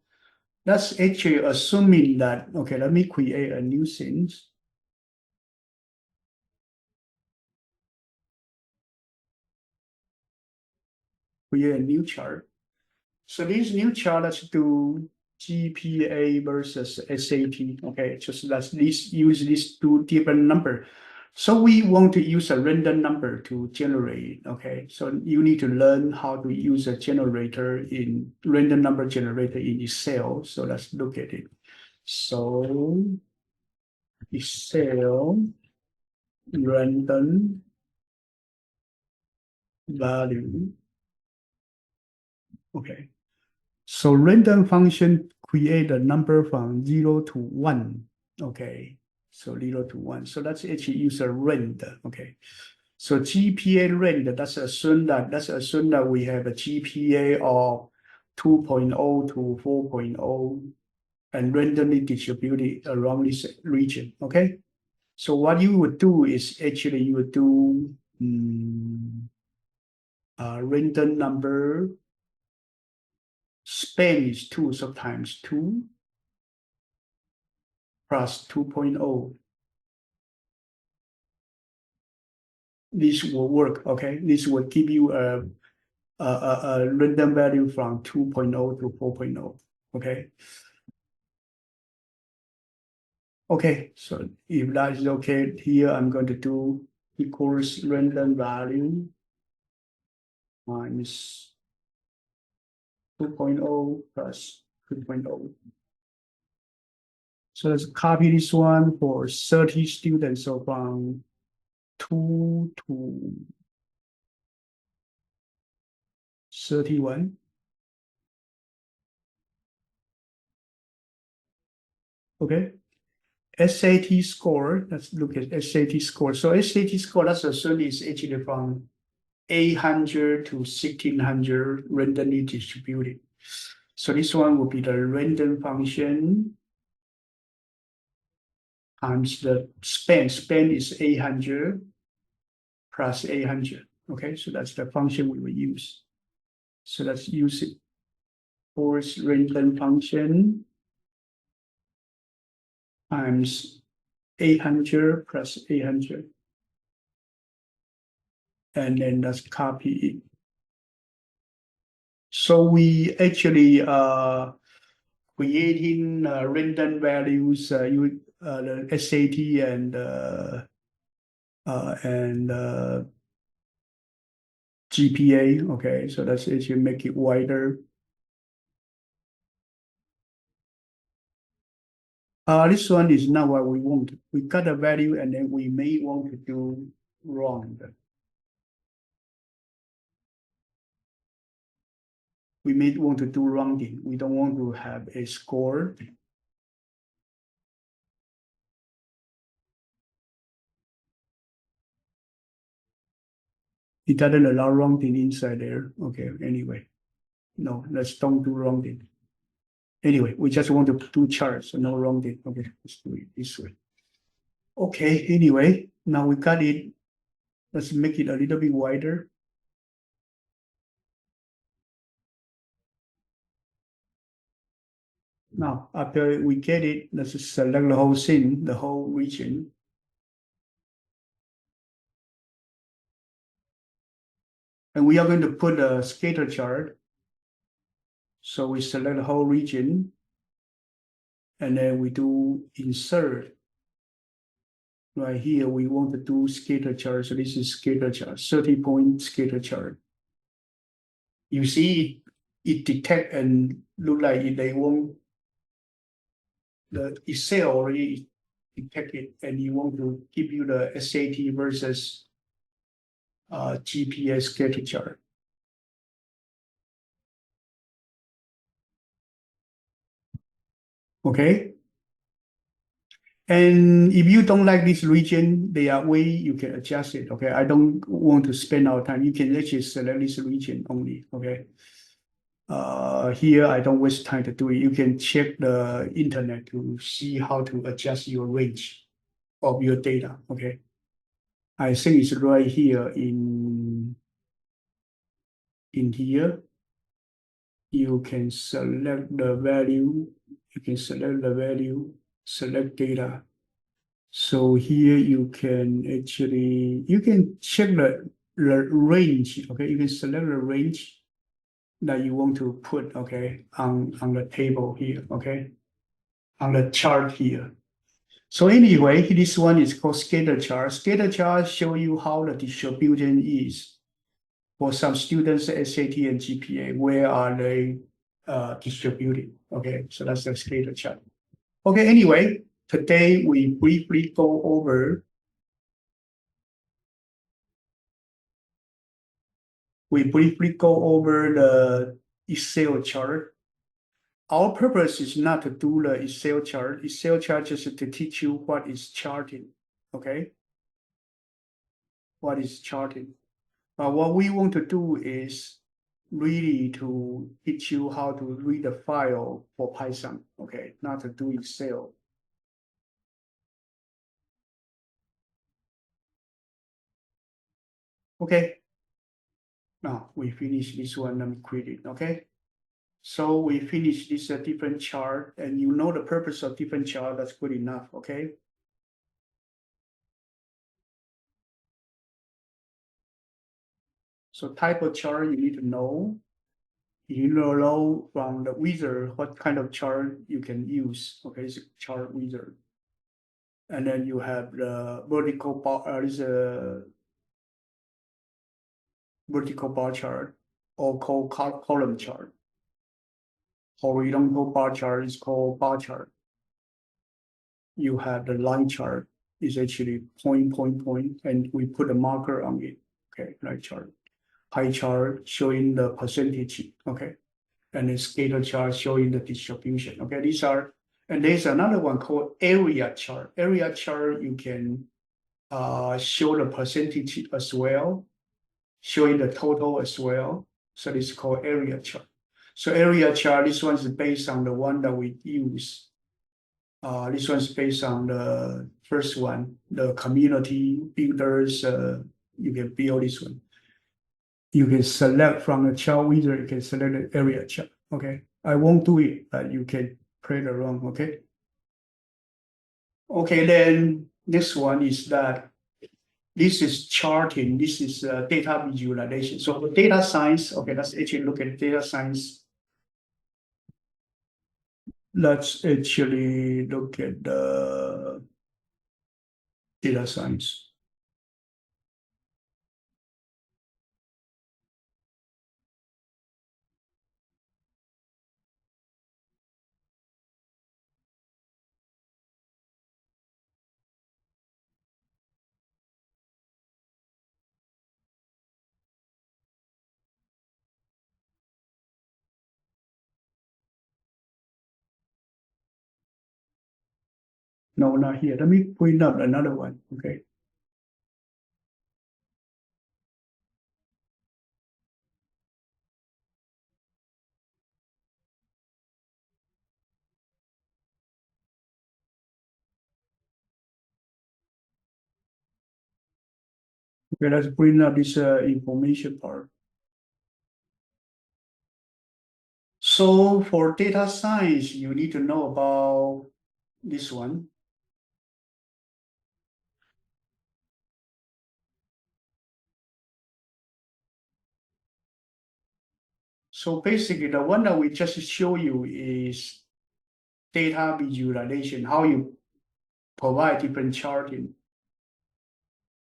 That's actually assuming that, okay, let me create a new thing. Create a new chart. So this new chart, let's do GPA versus SAT. Okay, just use these two different numbers. So we want to use a random number to generate. Okay, so you need to learn how to use a generator in random number generator in Excel. So let's look at it. So Excel random value. Okay. So random function create a number from 0 to 1. Okay. So 0 to 1. So let's actually use a range. Okay. So GPA range, let's assume that we have a GPA of 2.0 to 4.0 and randomly distributed around this region. Okay. So what you would do is actually you would do random number span is 2, so times 2 plus 2.0. This will work, okay? This will give you a random value from 2.0 to 4.0, okay? Okay, so if that is okay, here I'm going to do equals random value minus 2.0 plus 2.0. So let's copy this one for 30 students, so from 2 to 31. Okay. SAT score, let's look at SAT score. So SAT score, let's assume is actually from 800 to 1600 randomly distributed. So this one will be the random function times the span. Span is 800 plus 800. Okay, so that's the function we will use. So let's use it. Force random function times 800 plus 800. And then let's copy it. So we actually creating random values, the SAT and GPA. Okay, so that's actually make it wider. This one is not what we want. We got a value and then we may want to do wrong. We may want to do rounding. We don't want to have a score. It doesn't allow rounding inside there. Okay, anyway. No, let's don't do rounding. Anyway, we just want to do charts, so no wrong thing. Okay, let's do it this way. Okay, anyway, now we got it. Let's make it a little bit wider. Now, after we get it, let's just select the whole thing, the whole region. And we are going to put a scatter chart. So we select the whole region, and then we do insert. Right here, we want to do scatter chart. So this is scatter chart, 30-point scatter chart. You see it detect and look like they won't, the Excel already detect it, and you want to give you the SAT versus GPS scatter chart. Okay. And if you don't like this region, there are way you can adjust it. Okay. I don't want to spend our time. You can actually select this region only. Okay. Here, I don't waste time to do it. You can check the internet to see how to adjust your range of your data. Okay. I think it's right here in here. You can select the value. You can select the value, select data. So here you can actually, you can check the range. Okay. You can select the range that you want to put, okay, on the table here, okay, on the chart here. So anyway, this one is called scatter chart. Scatter chart show you how the distribution is for some students, SAT and GPA. Where are they distributed? Okay, so that's the scatter chart. Okay, anyway, today we briefly go over. We briefly go over the Excel chart. Our purpose is not to do the Excel chart. Excel chart is to teach you what is charting, okay? What is charting? But what we want to do is really to teach you how to read a file for Python, okay? Not to do Excel. Okay. Now we finish this one, let me quit it, okay? So we finish this different chart, and you know the purpose of different chart, that's good enough, okay? So type of chart you need to know. You know from the wizard what kind of chart you can use. Okay, it's a chart wizard. And then you have the vertical bar, is a vertical bar chart or called column chart. Horizontal bar chart is called bar chart. You have the line chart is actually point, and we put a marker on it. Okay, line chart. Pie chart showing the percentage. Okay. And then scatter chart showing the distribution. Okay, these are, and there's another one called area chart. Area chart, you can show the percentage as well, showing the total as well. So this is called area chart. So area chart, this one is based on the one that we use. This one's based on the first one, the community builders. You can build this one. You can select from the chart wizard, you can select the area chart. Okay. I won't do it, but you can play around. Okay. Okay, then next one is that this is charting, this is data visualization. So for data science, okay, let's actually look at data science. Let's actually look at the data science. No, not here. Let me point out another one. Okay. Okay, let's bring up this information part. So for data science, you need to know about this one. So basically, the one that we just show you is data visualization, how you provide different charting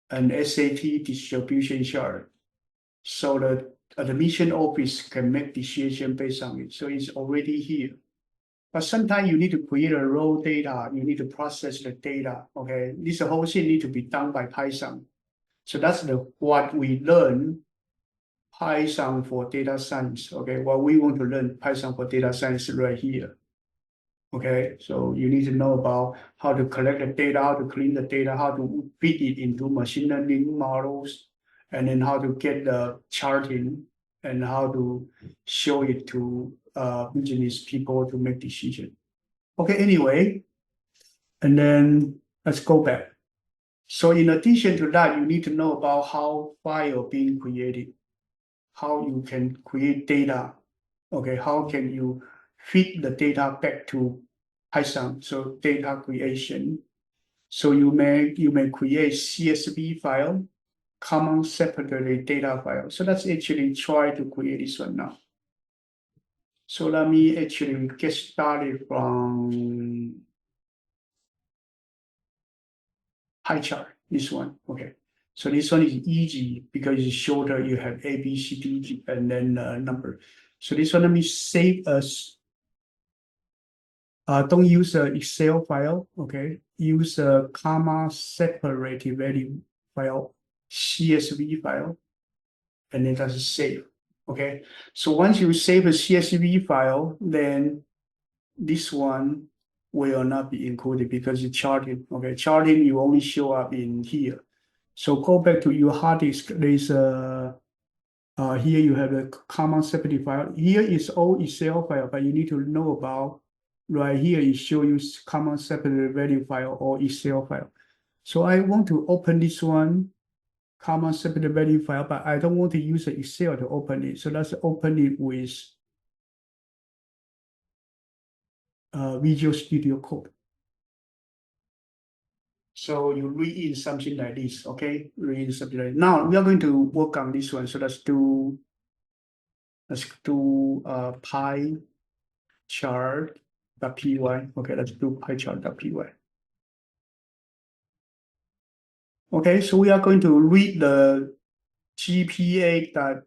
and SAT distribution chart. So the admission office can make decision based on it. So it's already here. But sometimes you need to create a raw data. You need to process the data. Okay, this whole thing need to be done by Python. So that's what we learn Python for data science. Okay, what we want to learn Python for data science right here. Okay, so you need to know about how to collect the data, how to clean the data, how to feed it into machine learning models, and then how to get the charting and how to show it to business people to make decision. Okay, anyway, and then let's go back. So in addition to that, you need to know about how file being created, how you can create data. Okay, how can you feed the data back to Python? So data creation. So you may create CSV file, common separately data file. So let's actually try to create this one now. So let me actually get started from pie chart, this one. Okay. So this one is easy because it's shorter. You have A, B, C, D, and then number. So this one, let me save as. Don't use a Excel file. Okay. Use a comma separated value file, CSV file, and then that's save. Okay. So once you save a CSV file, then this one will not be included because it's charting. Okay, charting you only show up in here. So go back to your hard disk. There's a here you have a common separate file. Here is all Excel file, but you need to know about right here. It show you common separate value file or Excel file. So I want to open this one common separate value file, but I don't want to use the Excel to open it. So let's open it with Visual Studio Code. So you read in something like this, okay? Read something like now we are going to work on this one. So let's do pie chart.py. Okay, let's do pie chart.py. Okay, so we are going to read the GPA that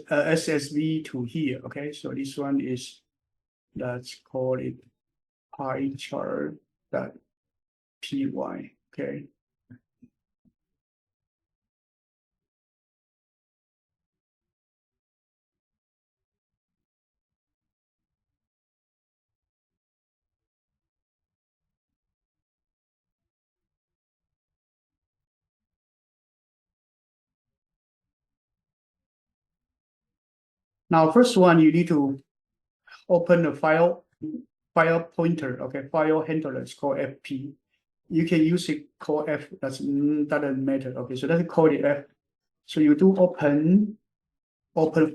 SSV to here. Okay, so this one is, let's call it pie chart.py. Okay. Now, first one, you need to open the file pointer, okay, file handler. It's called FP. You can use it called F. Doesn't matter. Okay, so let's call it F. So you do open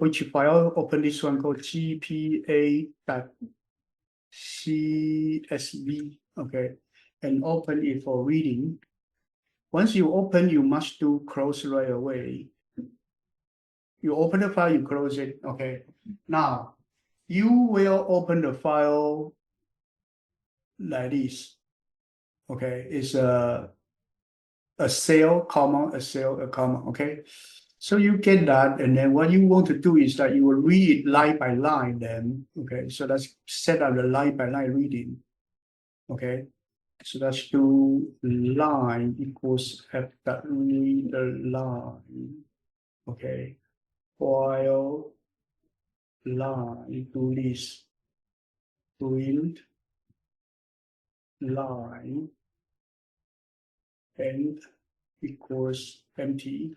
which file? Open this one called GPA.CSV. Okay, and open it for reading. Once you open, you must do close right away. You open the file, you close it. Okay, now you will open the file like this. Okay, it's a cell, comma, a cell, a comma. Okay, so you get that, and then what you want to do is that you will read line by line. Then, okay, so let's set up the line by line reading. Okay, so let's do line equals f that read the line. Okay, while line do this print line and equals empty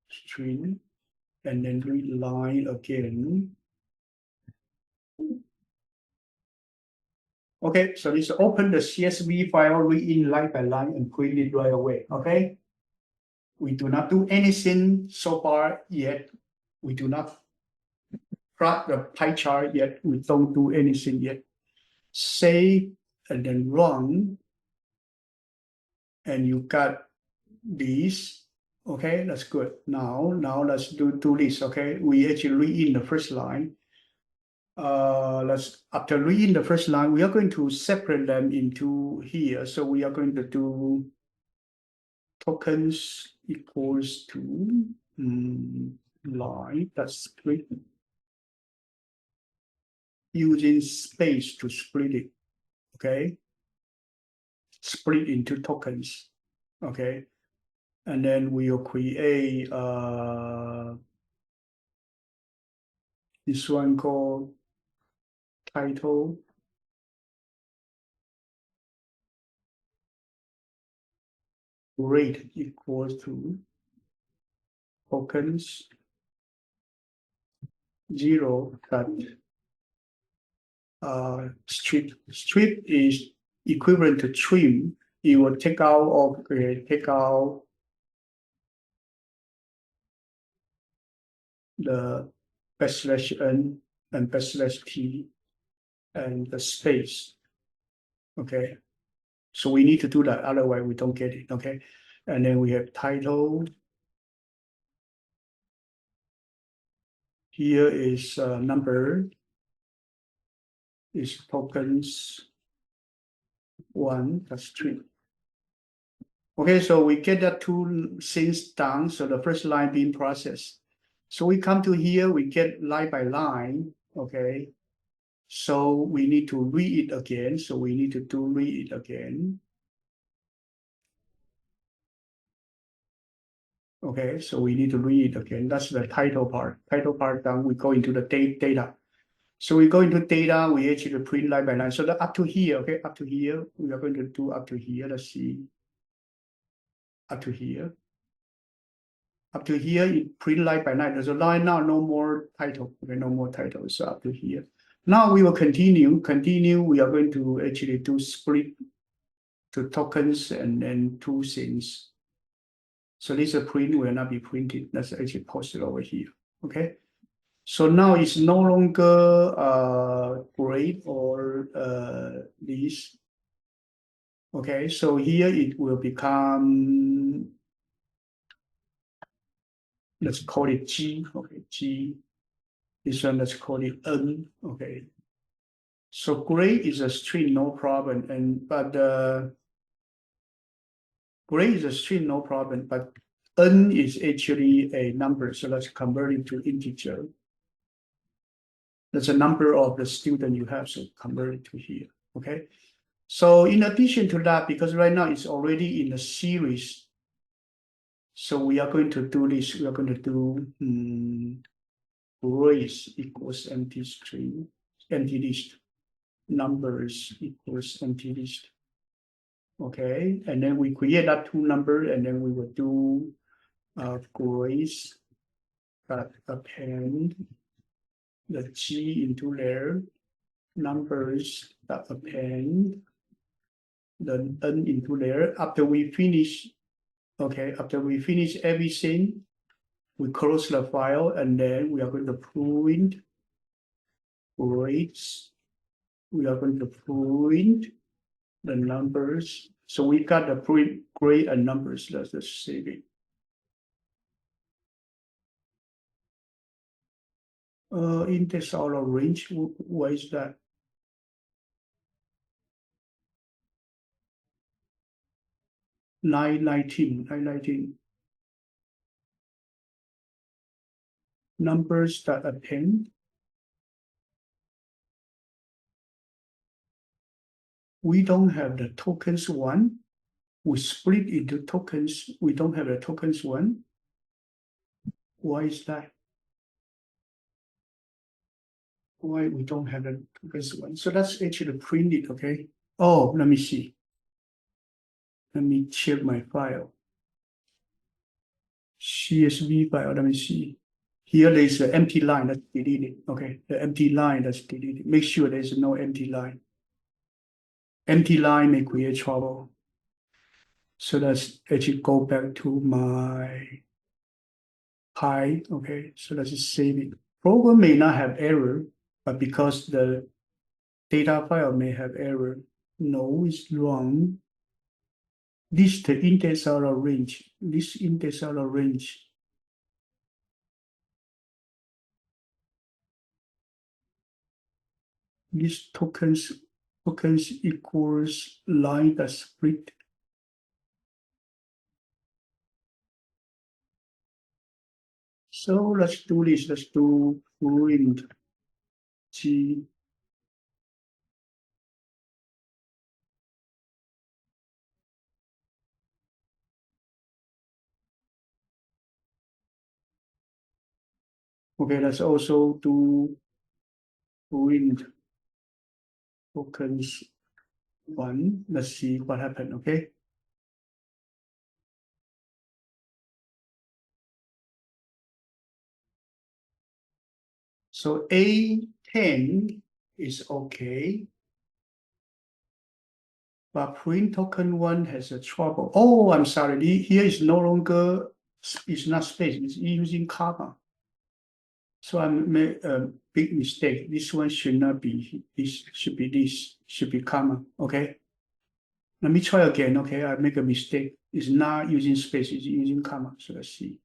string, and then read line again. Okay, so let's open the CSV file, read in line by line and print it right away, okay? We do not do anything so far yet. We do not plot the pie chart yet. We don't do anything yet. Save and then run. And you got these. Okay, that's good. Now let's do this. Okay, we actually read in the first line. After reading the first line, we are going to separate them into here. So we are going to do tokens equals to line that's split using space to split it. Okay, split into tokens. Okay, and then we'll create this one called title. Rate equals to tokens 0 dot strip. Strip is equivalent to trim. You will take out the \n and \t and the space. Okay. So we need to do that, otherwise we don't get it. Okay. And then we have title. Here is number is tokens 1 that's 3. Okay, so we get that two things done. So the first line being processed. So we come to here, we get line by line. Okay, so we need to read it again. So we need to do read it again. Okay, so we need to read it again. That's the title part. Title part done. We go into the data. So we go into data. We actually print line by line. So the up to here. Okay, up to here. We are going to do up to here. Let's see. Up to here. Up to here, it print line by line. There's a line now, no more title. Okay, no more title. So up to here. Now we will continue. We are going to actually do split to tokens and then two things. So this print will not be printed. That's actually posted over here. Okay. So now it's no longer grade or this. Okay. So here it will become. Let's call it G. Okay, G. This one, let's call it N. Okay. So grade is a string, no problem. But grade is a string, no problem. But N is actually a number. So let's convert it to integer. That's a number of the student you have. So convert it to here. Okay. So in addition to that, because right now it's already in a series. So we are going to do this. We are going to do grades equals empty string, empty list. Numbers equals empty list. Okay, and then we create that two number, and then we will do grades that append the G into there, numbers that append the N into there. After we finish, okay, after we finish everything, we close the file, and then we are going to print grades. We are going to print the numbers. So we got the print grade and numbers. Let's just save it. Index out of range. What is that? Line 19. Numbers that append. We don't have the tokens one. We split into tokens. We don't have the tokens one. Why is that? Why we don't have the tokens one? So that's actually print it, okay? Oh, let me see. Let me check my file. CSV file, let me see. Here there's an empty line that's deleted. Okay, the empty line that's deleted. Make sure there's no empty line. empty line may create trouble. So let's actually go back to my Pi. Okay, so let's just save it. Program may not have error, but because the data file may have error. No, it's wrong. This the index out of range. This index out of range. This tokens equals line that split. So let's do this. Let's do print G. Okay, let's also do print tokens one. Let's see what happened. Okay. So A10 is okay, but print token one has a trouble. Oh, I'm sorry. Here is no longer, it's not space, it's using comma. So I made a big mistake. This one should not be, this should be comma, okay? Let me try again, okay? I make a mistake. It's not using space, it's using comma. So let's see.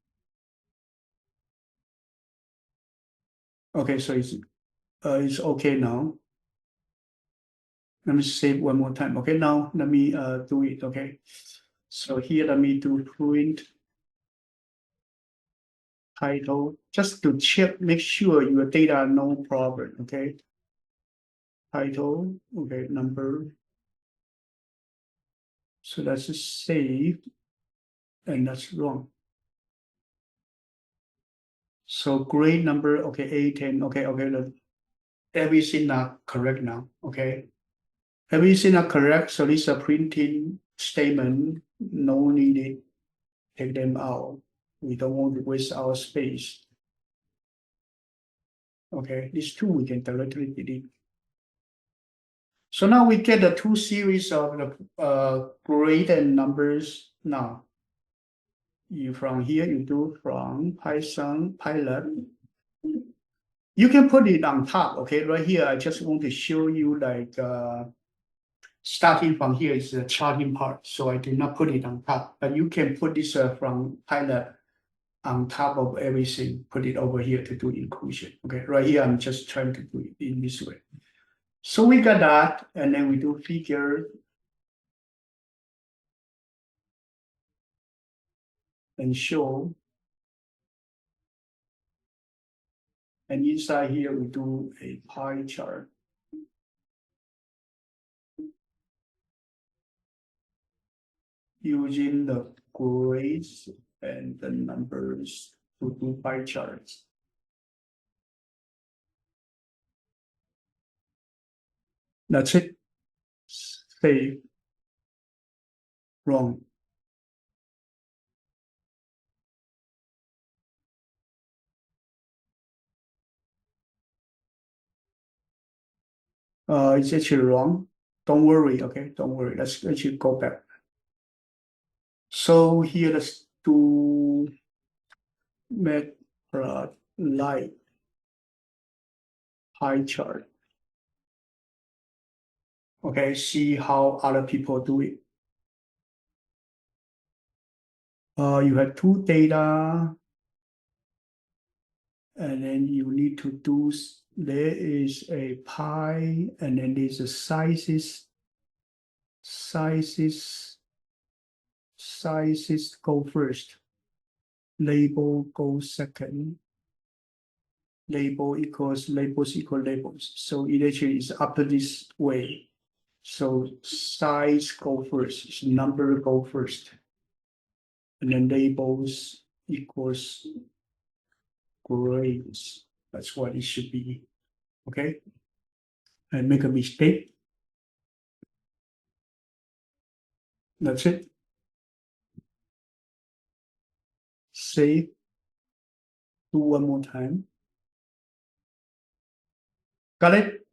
Okay, so it's okay now. Let me save one more time. Okay, now let me do it. Okay, so here let me do print title just to check, make sure your data no problem. Okay, title. Okay, number. So that's just save, and that's wrong. So grade number. Okay, A10. Okay, everything not correct now. Okay, everything not correct. So this is a printing statement. No needed. Take them out. We don't want to waste our space. Okay, these two we can directly delete. So now we get the two series of the grade and numbers now. You from here, you do from Python pilot. You can put it on top, okay? Right here, I just want to show you like starting from here is the charting part. So I did not put it on top, but you can put this from pilot on top of everything, put it over here to do inclusion. Okay, right here, I'm just trying to do it in this way. So we got that, and then we do figure and show. And inside here, we do a pie chart. Using the grades and the numbers to do pie charts. That's it. Save. Wrong. It's actually wrong. Don't worry, okay? Don't worry. Let's actually go back. So here, let's do make light pie chart. Okay, see how other people do it. You have two data, and then you need to do, there is a pie, and then there's a sizes go first. Label goes second. Labels equal labels. So it actually is up this way. So size go first, number go first. And then labels equals grades. That's what it should be. Okay. And make a mistake. That's it. Save. Do one more time. Got it?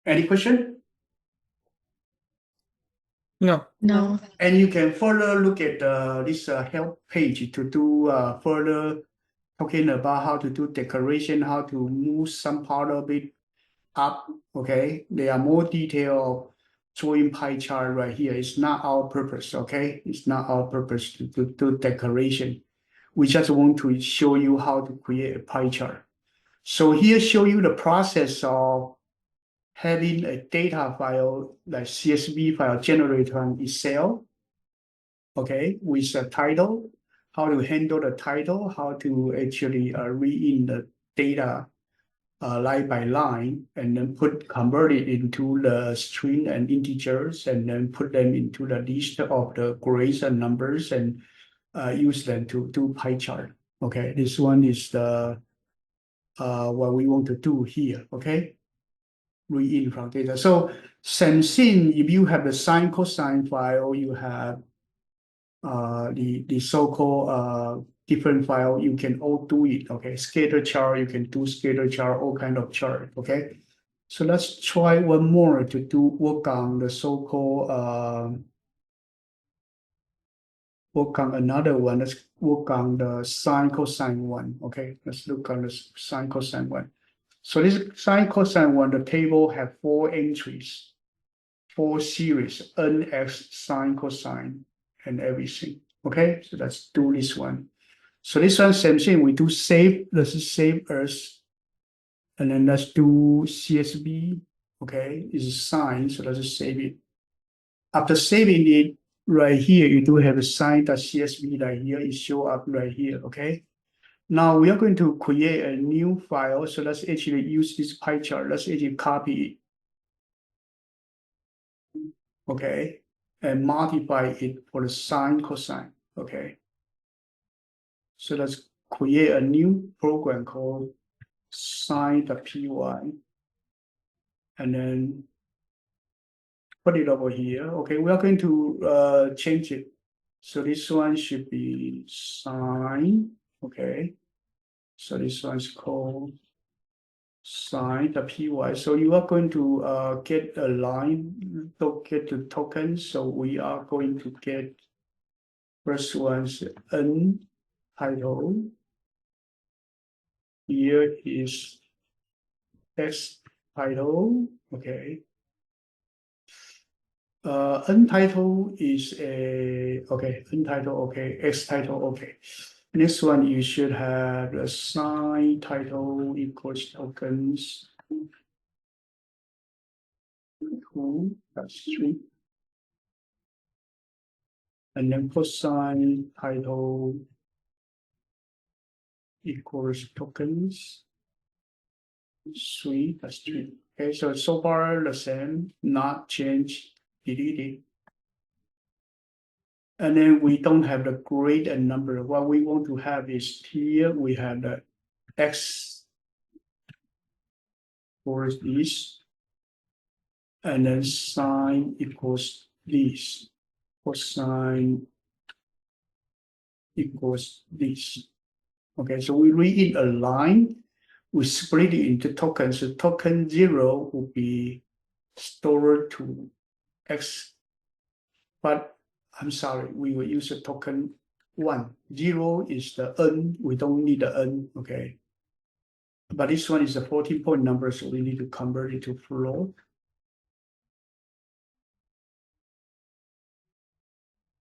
Any question? No. No. And you can further look at this help page to do further talking about how to do decoration, how to move some part of it up. Okay, there are more detail showing pie chart right here. It's not our purpose. Okay, it's not our purpose to do decoration. We just want to show you how to create a pie chart. So here show you the process of having a data file like CSV file generated on Excel. Okay, with a title, how to handle the title, how to actually read in the data line by line, and then convert it into the string and integers, and then put them into the list of the grades and numbers, and use them to do pie chart. Okay, this one is the what we want to do here. Okay, read in from data. So same thing. If you have the sine cosine file, you have the so-called different file, you can all do it. Okay, scatter chart, you can do scatter chart, all kind of chart. Okay, so let's try one more to do work on the so-called work on another one. Let's work on the sine cosine one. Okay, let's look on the sine cosine one. So this sine cosine one, the table have 4 entries, 4 series, nx sine cosine and everything. Okay, so let's do this one. So this one, same thing, we do save, let's save as, and then let's do CSV. Okay, it's sine, so let's save it. After saving it, right here, you do have a sine.csv right here, it show up right here. Okay, now we are going to create a new file. So let's actually use this pie chart. Let's actually copy it. Okay, and multiply it for the sine cosine. Okay, so let's create a new program called sine.py, and then put it over here. Okay, we are going to change it. So this one should be sine. Okay, so this one's called sine.py. So you are going to get a line, don't get the token. So we are going to get first one's n title. Here is x title. Okay. N title is n title, okay, x title, okay. Next one, you should have the sine title equals tokens 2, that's 3. And then cosine title equals tokens 3, that's 3. Okay, so far the same, not change, delete it. And then we don't have the grade and number. What we want to have is here we have the x equals this, and then sine equals this, cosine equals this. Okay, so we read it a line, we split it into tokens. So token 0 will be stored to x, but I'm sorry, we will use a token 1. 0 is the n, we don't need the n, okay. But this one is a 14-point number, so we need to convert it to float.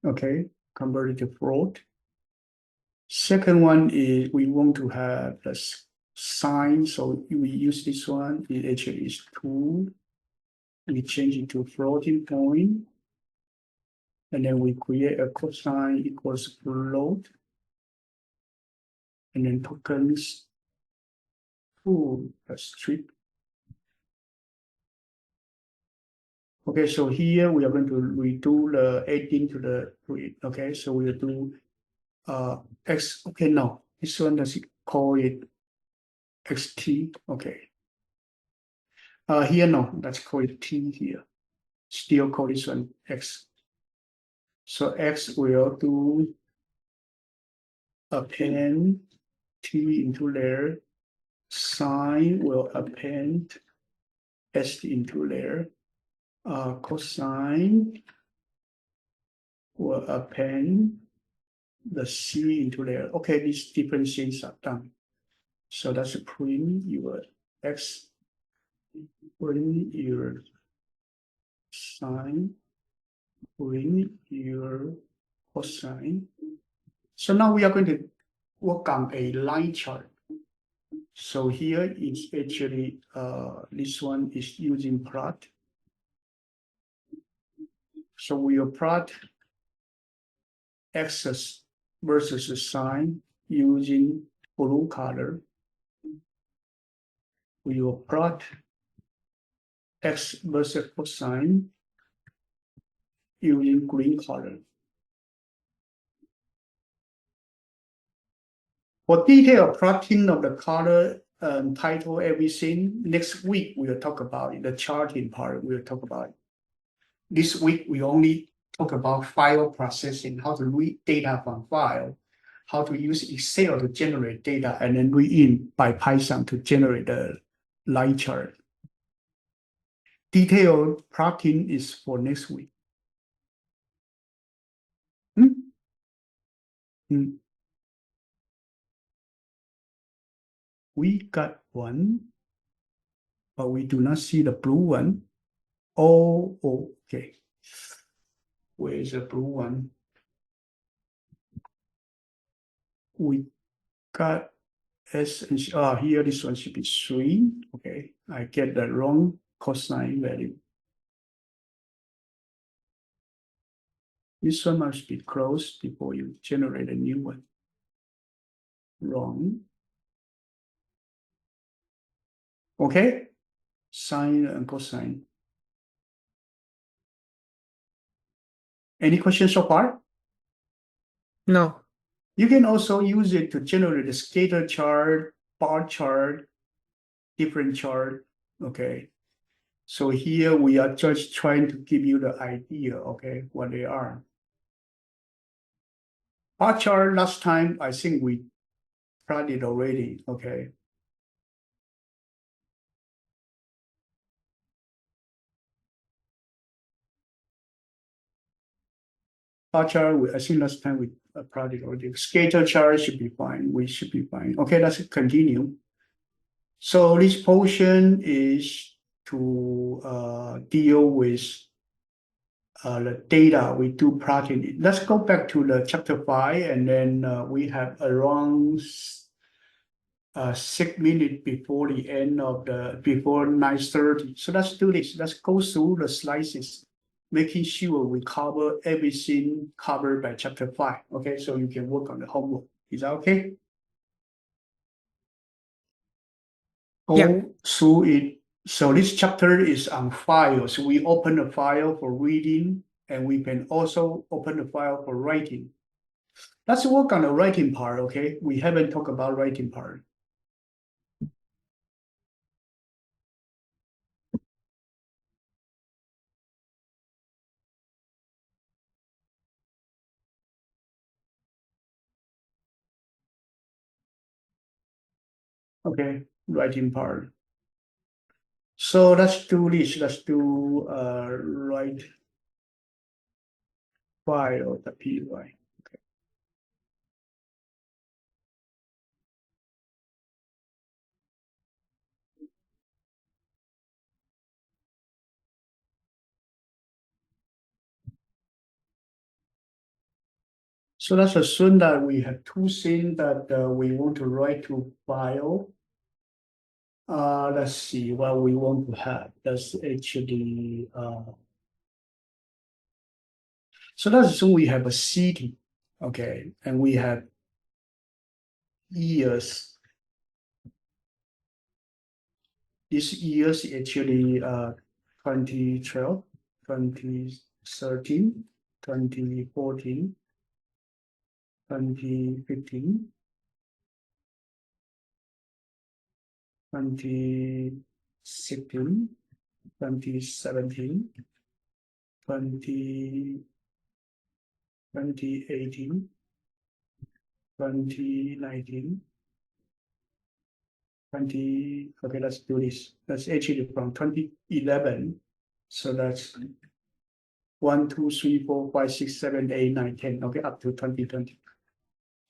Okay, convert it to float. Second one is we want to have the sign, so we use this one. It actually is 2. We change it to floating point, and then we create a cosine equals float, and then tokens 2 plus 3. Okay, so here we are going to redo the 18 to the 3. Okay, so we will do x. Okay, no, this one does call it xt. Okay. Here no, let's call it t here. Still call this one x. So x will do append t into there. Sine will append S into there. Cosine will append the C into there. Okay, these differentiations are done. So that's print your X, print your sine, print your cosine. So now we are going to work on a line chart. So here it's actually, this one is using plot. So we will plot axis versus the sine using blue color. We will plot x versus cosine using green color. For detailed plotting of the color and title, everything, next week we will talk about it. The charting part we will talk about it. This week we only talk about file processing, how to read data from file, how to use Excel to generate data, and then read in by Python to generate the line chart. Detailed plotting is for next week. We got one, but we do not see the blue one. Oh, okay. Where is the blue one? We got S and here this one should be 3. Okay, I get the wrong cosine value. This one must be closed before you generate a new one. Wrong. Okay, sine and cosine. Any questions so far? No. You can also use it to generate a scatter chart, bar chart, different chart. Okay. So here we are just trying to give you the idea, okay, what they are. Bar chart last time, I think we plotted already, okay. Bar chart, I think last time we plotted already. Scatter chart should be fine. We should be fine. Okay, let's continue. So this portion is to deal with the data we do plotting. Let's go back to the chapter 5, and then we have around 6 minutes before the end of before 9:30. So let's do this. Let's go through the slices, making sure we cover everything covered by chapter 5. Okay, so you can work on the homework. Is that okay? Go through it. So this chapter is on files. We open a file for reading, and we can also open a file for writing. Let's work on the writing part, okay? We haven't talked about writing part. Okay, writing part. So let's do this. Let's do write file.py. Okay. So let's assume that we have two things that we want to write to file. Let's see what we want to have. That's actually so let's assume we have a city, okay, and we have years. This years actually 2012, 2013, 2014, 2015, 2016, 2017, 2018, 2019, Okay, let's do this. That's actually from 2011. So that's 1, 2, 3, 4, 5, 6, 7, 8, 9, 10. Okay, up to 2020.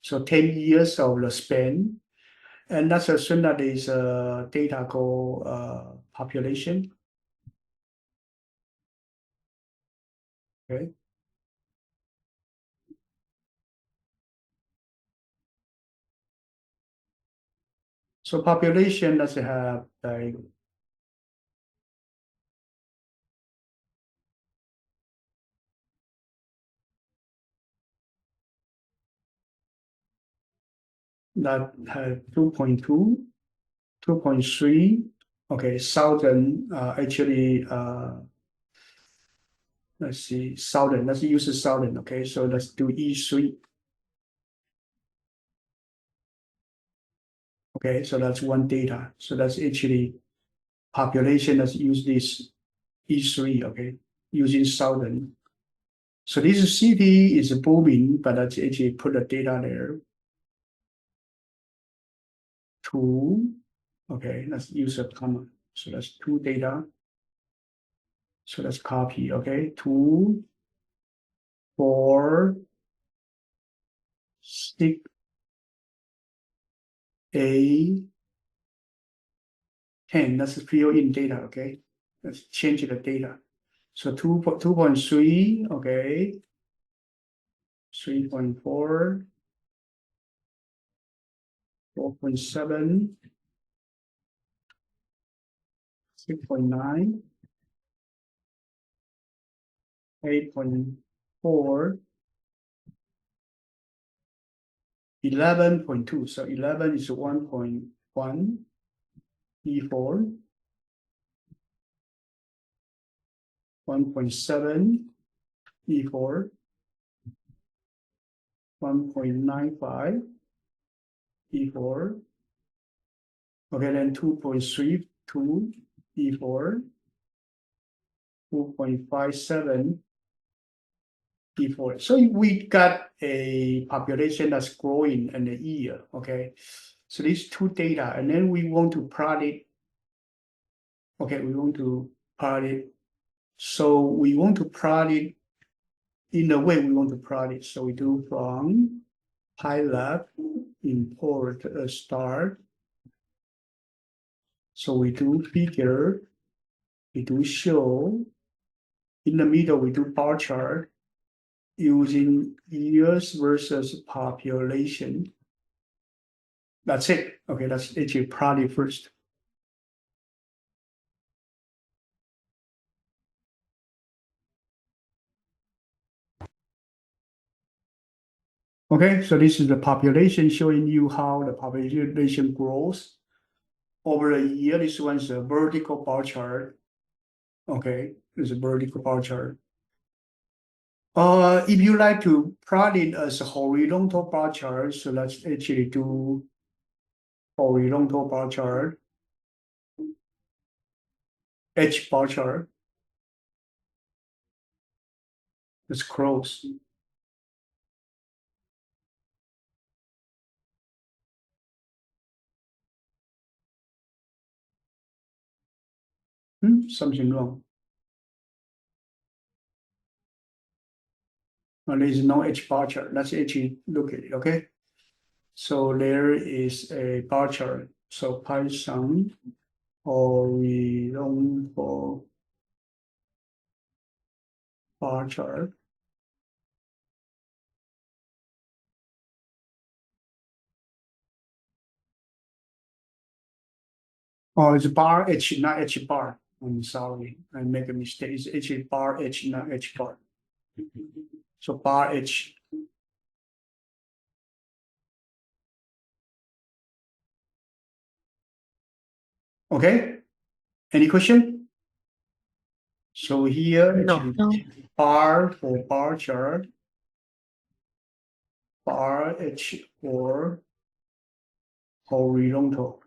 So 10 years of the span. And let's assume that there is a data called population. Okay. So population does have like that have 2.2, 2.3. Okay, thousand actually let's see, thousand. Let's use 1,000. Okay, so let's do E3. Okay, so that's one data. So that's actually population. Let's use this E3. Okay, using 1,000. So this city is booming, but let's actually put the data there. Two. Okay, let's use a comma. So that's two data. So let's copy. Okay, 2, 4, 6, 8, 10. Let's fill in data. Okay, let's change the data. So 2.3. Okay, 3.4, 4.7, 6.9, 8.4, 11.2. So 11 is 1.1, E4, 1.7, E4, 1.95, E4. Okay, then 2.32, E4, 2.57, E4. So we got a population that's growing in a year. Okay, so these two data, and then we want to plot it. Okay, we want to plot it. So we want to plot it in the way we want to plot it. So we do from PyLab, import a start. So we do figure, we do show. In the middle, we do bar chart using years versus population. That's it. Okay, that's actually plot it first. Okay, so this is the population showing you how the population grows over a year. This one's a vertical bar chart. Okay, it's a vertical bar chart. If you like to plot it as a horizontal bar chart, so let's actually do horizontal bar chart, H bar chart. Let's close. Something wrong. There is no H bar chart. Let's actually look at it. Okay. So there is a bar chart. So Python horizontal bar chart. Oh, it's bar H, not H bar. I'm sorry, I make a mistake. It's actually bar H, not H bar. So bar H. Okay. Any question? So here No. actually bar for bar chart, bar H for horizontal.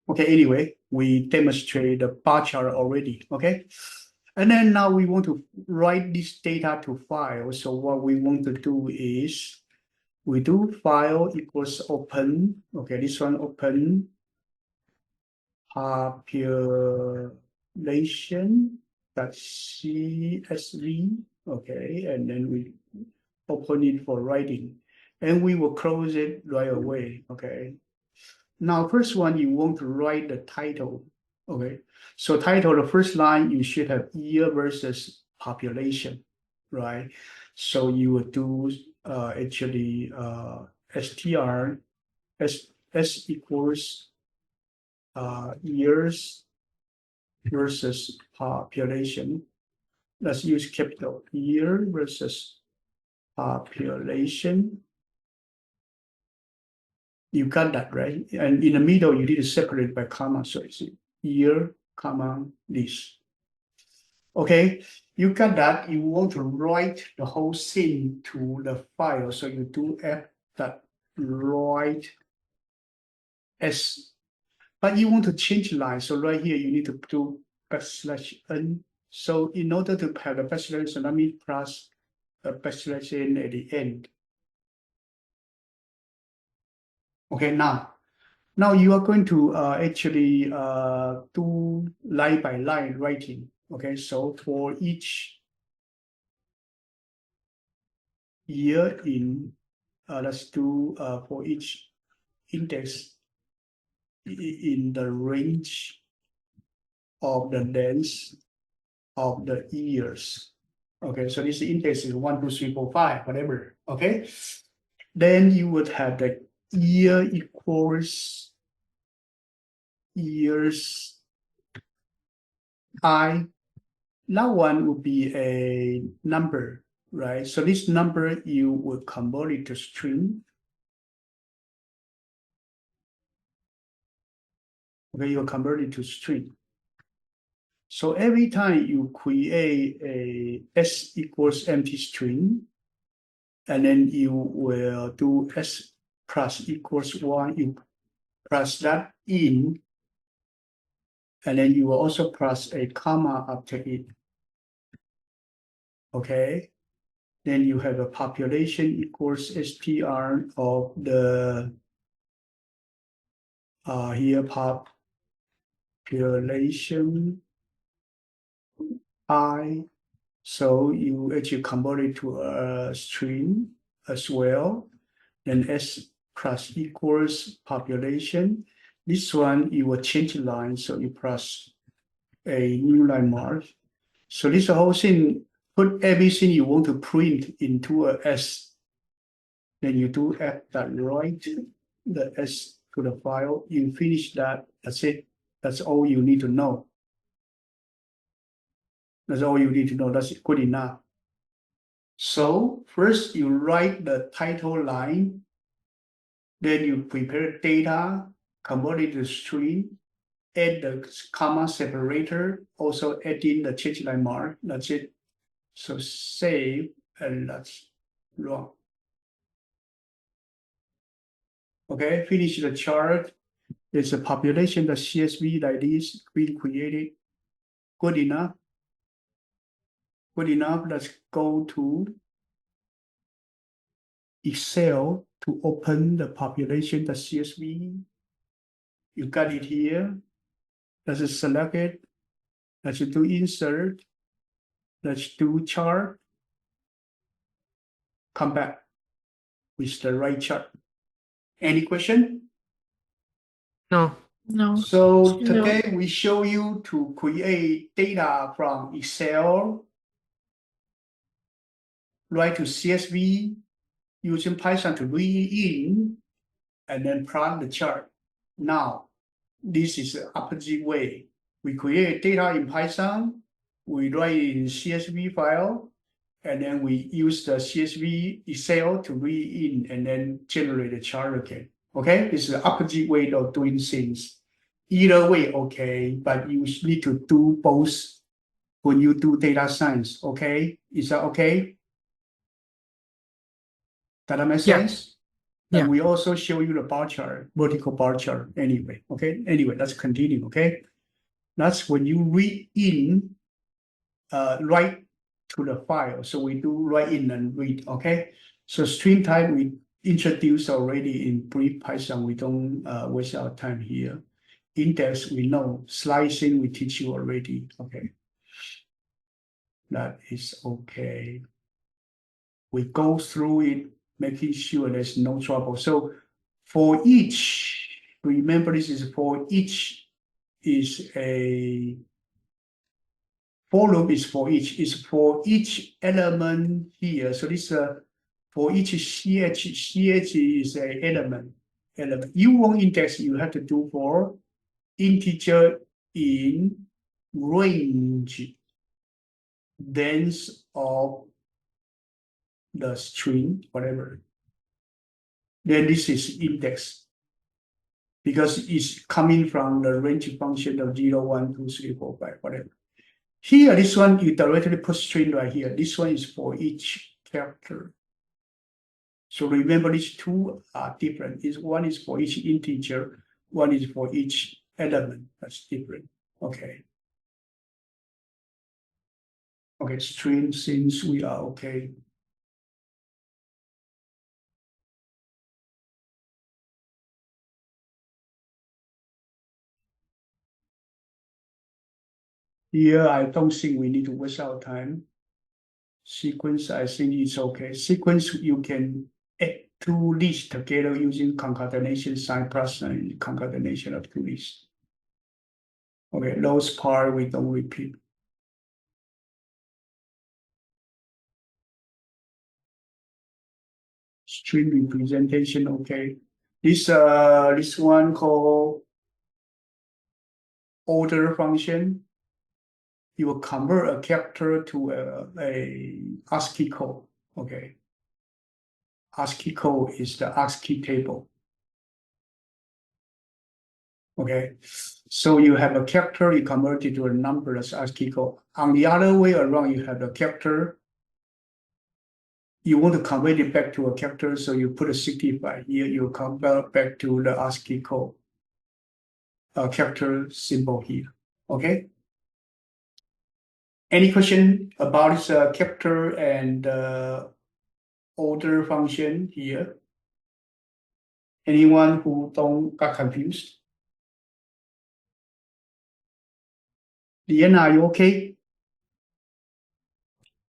Okay, anyway, we demonstrate the bar chart already, okay? And then now we want to write this data to file. So what we want to do is we do file equals open. Okay, this one open population .csv. Okay, and then we open it for writing, and we will close it right away. Okay. Now, first one, you want to write the title. Okay, so title, the first line, you should have year versus population, right? So you would do actually str s equals years versus population. Let's use capital year versus population. You got that, right? And in the middle, you need to separate by comma. So it's year, comma, this. Okay, you got that. You want to write the whole thing to the file. So you do f that write s. But you want to change line. So right here, you need to do \n. So in order to have the backslash, so let me plus a \n at the end. Okay, now you are going to actually do line by line writing. Okay, so for each year in, let's do for each index in the range of the length of the years. Okay, so this index is 1, 2, 3, 4, 5, whatever. Okay, then you would have the year equals years I. That one would be a number, right? So this number you would convert it to string. Okay, you convert it to string. So every time you create a s equals empty string, and then you will do s plus equals 1, you plus that in, and then you will also plus a comma after it. Okay, then you have a population equals str of the here population I. So you actually convert it to a string as well. Then s plus equals population. This one you will change the line, so you plus a new line mark. So this whole thing, put everything you want to print into a s. Then you do f that write the s to the file. You finish that. That's it. That's all you need to know. That's all you need to know. That's good enough. So first you write the title line, then you prepare data, convert it to string, add the comma separator, also add in the change line mark. That's it. So save and let's run. Okay, finish the chart. There's a population, the CSV like this being created. Good enough. Good enough. Let's go to Excel to open the population, the CSV. You got it here. Let's select it. Let's do insert. Let's do chart. Come back with the right chart. Any question? No. No. So No. today we show you to create data from Excel, write to CSV, using Python to read in, and then plot the chart. Now, this is the opposite way. We create data in Python, we write in CSV file, and then we use the CSV Excel to read in and then generate a chart again. Okay, this is the opposite way of doing things. Either way, okay, but you need to do both when you do data science. Okay, is that okay? Does that make sense? Yeah. And we also show you the bar chart, vertical bar chart anyway. Okay, anyway, let's continue. Okay, that's when you read in, write to the file. So we do write in and read. Okay, so string type we introduced already in brief Python. We don't waste our time here. Index, we know. Slicing, we teach you already. Okay. That is okay. We go through it, making sure there's no trouble. So for each, remember this is for each is a for loop is for each, is for each element here. So this for each CH is a element. You want index, you have to do for integer in range length of the string, whatever. Then this is index because it's coming from the range function of 0, 1, 2, 3, 4, 5, whatever. Here, this one, you directly put string right here. This one is for each character. So remember, these two are different. One is for each integer, one is for each element. That's different. Okay. Okay, string, since we are okay. Here, I don't think we need to waste our time. Sequence, I think it's okay. Sequence, you can add two lists together using concatenation sign plus and concatenation of two lists. Okay, those part we don't repeat. String representation, okay. This one called order function. You will convert a character to a ASCII code. Okay. ASCII code is the ASCII table. Okay. So you have a character, you convert it to a number as ASCII code. On the other way around, you have a character. You want to convert it back to a character, so you put a 65. Here you convert back to the ASCII code. Character symbol here. Okay. Any question about this character and order function here? Anyone who don't got confused? Liana, are you okay?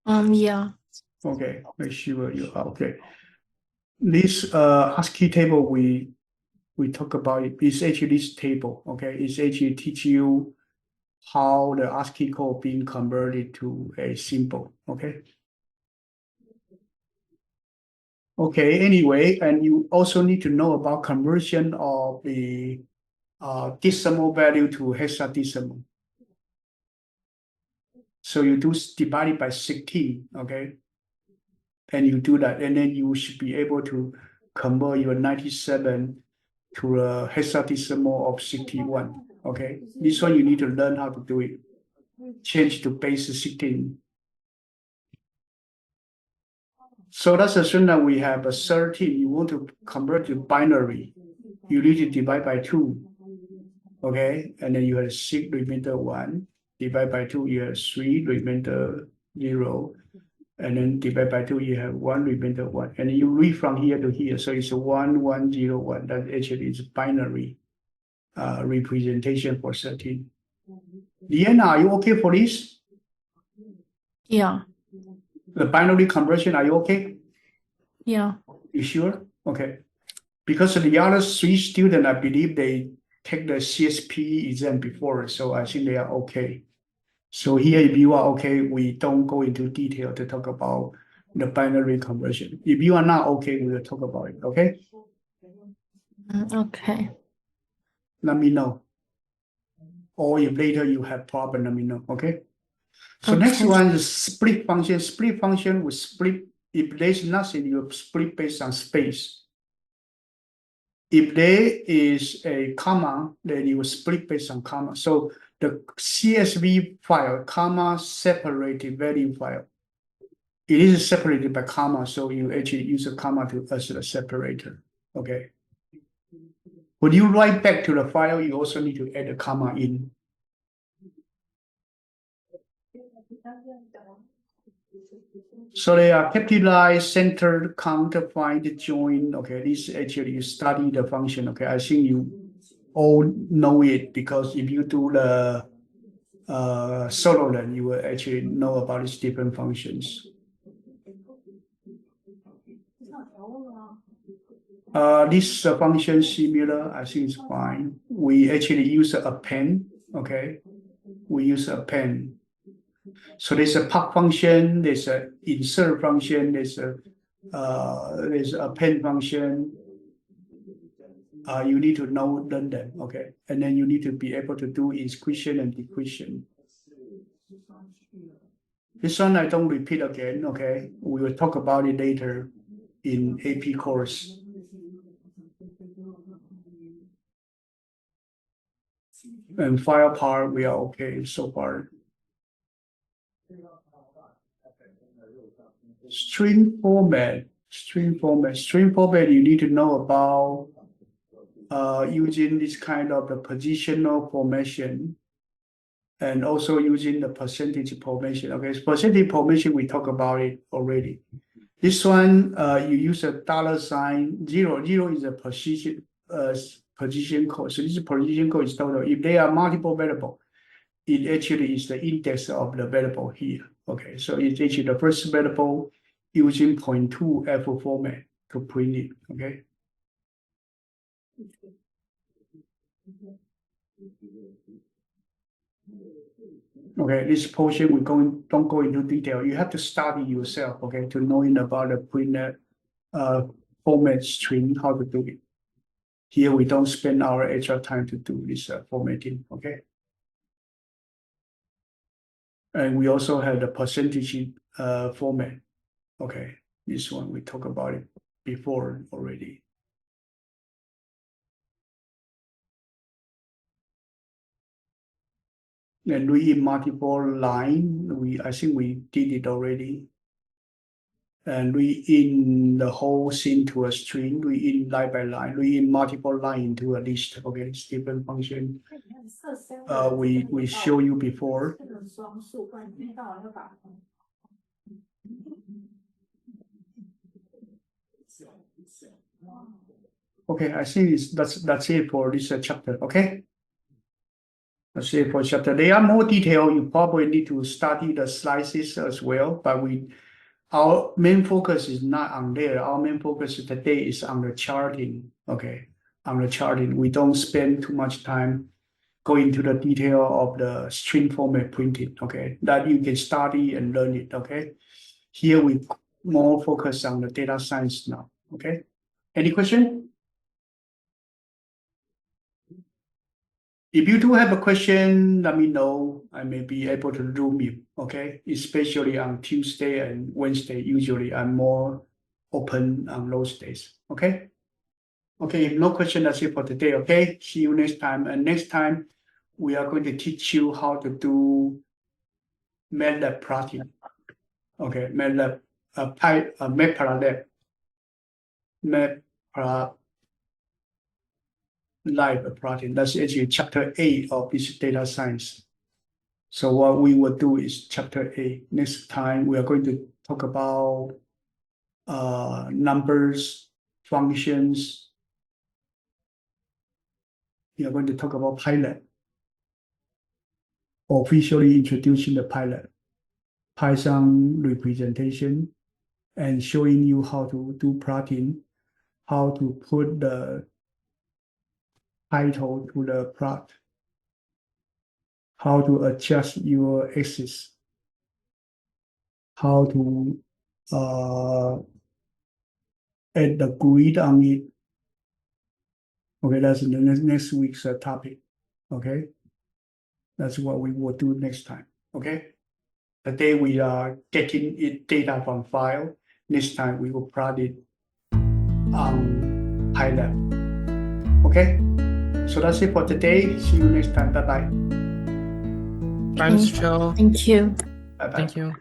Yeah. Okay, make sure you are okay. This ASCII table we talk about it is actually this table. Okay, it's actually teach you how the ASCII code being converted to a symbol. Okay. Okay. Anyway, and you also need to know about conversion of the decimal value to hexadecimal. So you do divide it by 16, okay? And you do that, and then you should be able to convert your 97 to a hexadecimal of 61, okay? This one you need to learn how to do it. Change to base 16. So let's assume that we have a 13. You want to convert to binary. You need to divide by 2, okay? And then you have 6 remainder 1. Divide by 2, you have 3 remainder 0. And then divide by 2, you have 1 remainder 1. And you read from here to here. So it's 1, 1, 0, 1. That actually is binary representation for 13. Liana, are you okay for this? Yeah. The binary conversion, are you okay? Yeah. You sure? Okay. Because the other 3 students, I believe they take the CSP exam before, so I think they are okay. So here, if you are okay, we don't go into detail to talk about the binary conversion. If you are not okay, we will talk about it, okay? Okay. Let me know. Or if later you have problem, let me know, okay? So Okay. next one is split function. Split function will split. If there's nothing, you split based on space. If there is a comma, then you will split based on comma. So the CSV file, comma separated value file, it is separated by comma, so you actually use a comma as a separator. Okay. When you write back to the file, you also need to add a comma in. So they are capitalized, centered, counter, find, join. Okay, this actually you study the function. Okay, I think you all know it because if you do the solo learn, you will actually know about these different functions. This function similar, I think it's fine. We actually use a pen. Okay, we use a pen. So there's a pop function, there's a insert function, there's a pen function. You need to learn them, okay, and then you need to be able to do inclusion and declusion. This one I don't repeat again, okay. We will talk about it later in AP course. And file part, we are okay so far. String format, you need to know about using this kind of the positional formation and also using the percentage formation. Okay, percentage formation, we talked about it already. This one, you use a $0. Zero is a position code. So this position code is total. If they are multiple variable, it actually is the index of the variable here. Okay, so it's actually the first variable using 0.2F format to print it. Okay. Okay, this portion we don't go into detail. You have to study yourself, okay, to knowing about the print format string, how to do it. Here we don't spend our extra time to do this formatting, okay. And we also have the percentage format. Okay, this one we talked about it before already. And we in multiple line, I think we did it already. And we in the whole thing to a string, we in line by line, we in multiple line into a list. Okay, it's different function. We show you before. Okay, I think that's it for this chapter. Okay. That's it for chapter. There are more detail. You probably need to study the slices as well, but our main focus is not on there. Our main focus today is on the charting. Okay, on the charting. We don't spend too much time going into the detail of the string format printing. Okay, that you can study and learn it. Okay, here we more focus on the data science now. Okay, any question? If you do have a question, let me know. I may be able to zoom you, okay? Especially on Tuesday and Wednesday. Usually I'm more open on those days, okay? Okay, if no question, that's it for today, okay? See you next time. And next time, we are going to teach you how to do MATLAB plotting. Okay, MATLAB, Matplotlib. Live plotting. That's actually chapter 8 of this data science. So what we will do is chapter 8. Next time we are going to talk about numbers, functions. We are going to talk about Pilot. Officially introducing the Pilot, Python representation, and showing you how to do plotting, how to put the title to the plot, how to adjust your axis, how to add the grid on it. Okay, that's the next week's topic. Okay, that's what we will do next time. Okay, today we are getting it data from file. Next time we will plot it on PyLab. Okay, so that's it for today. See you next time. Bye bye. Bye, Mr. Cho. Thank you. Bye bye. Thank you.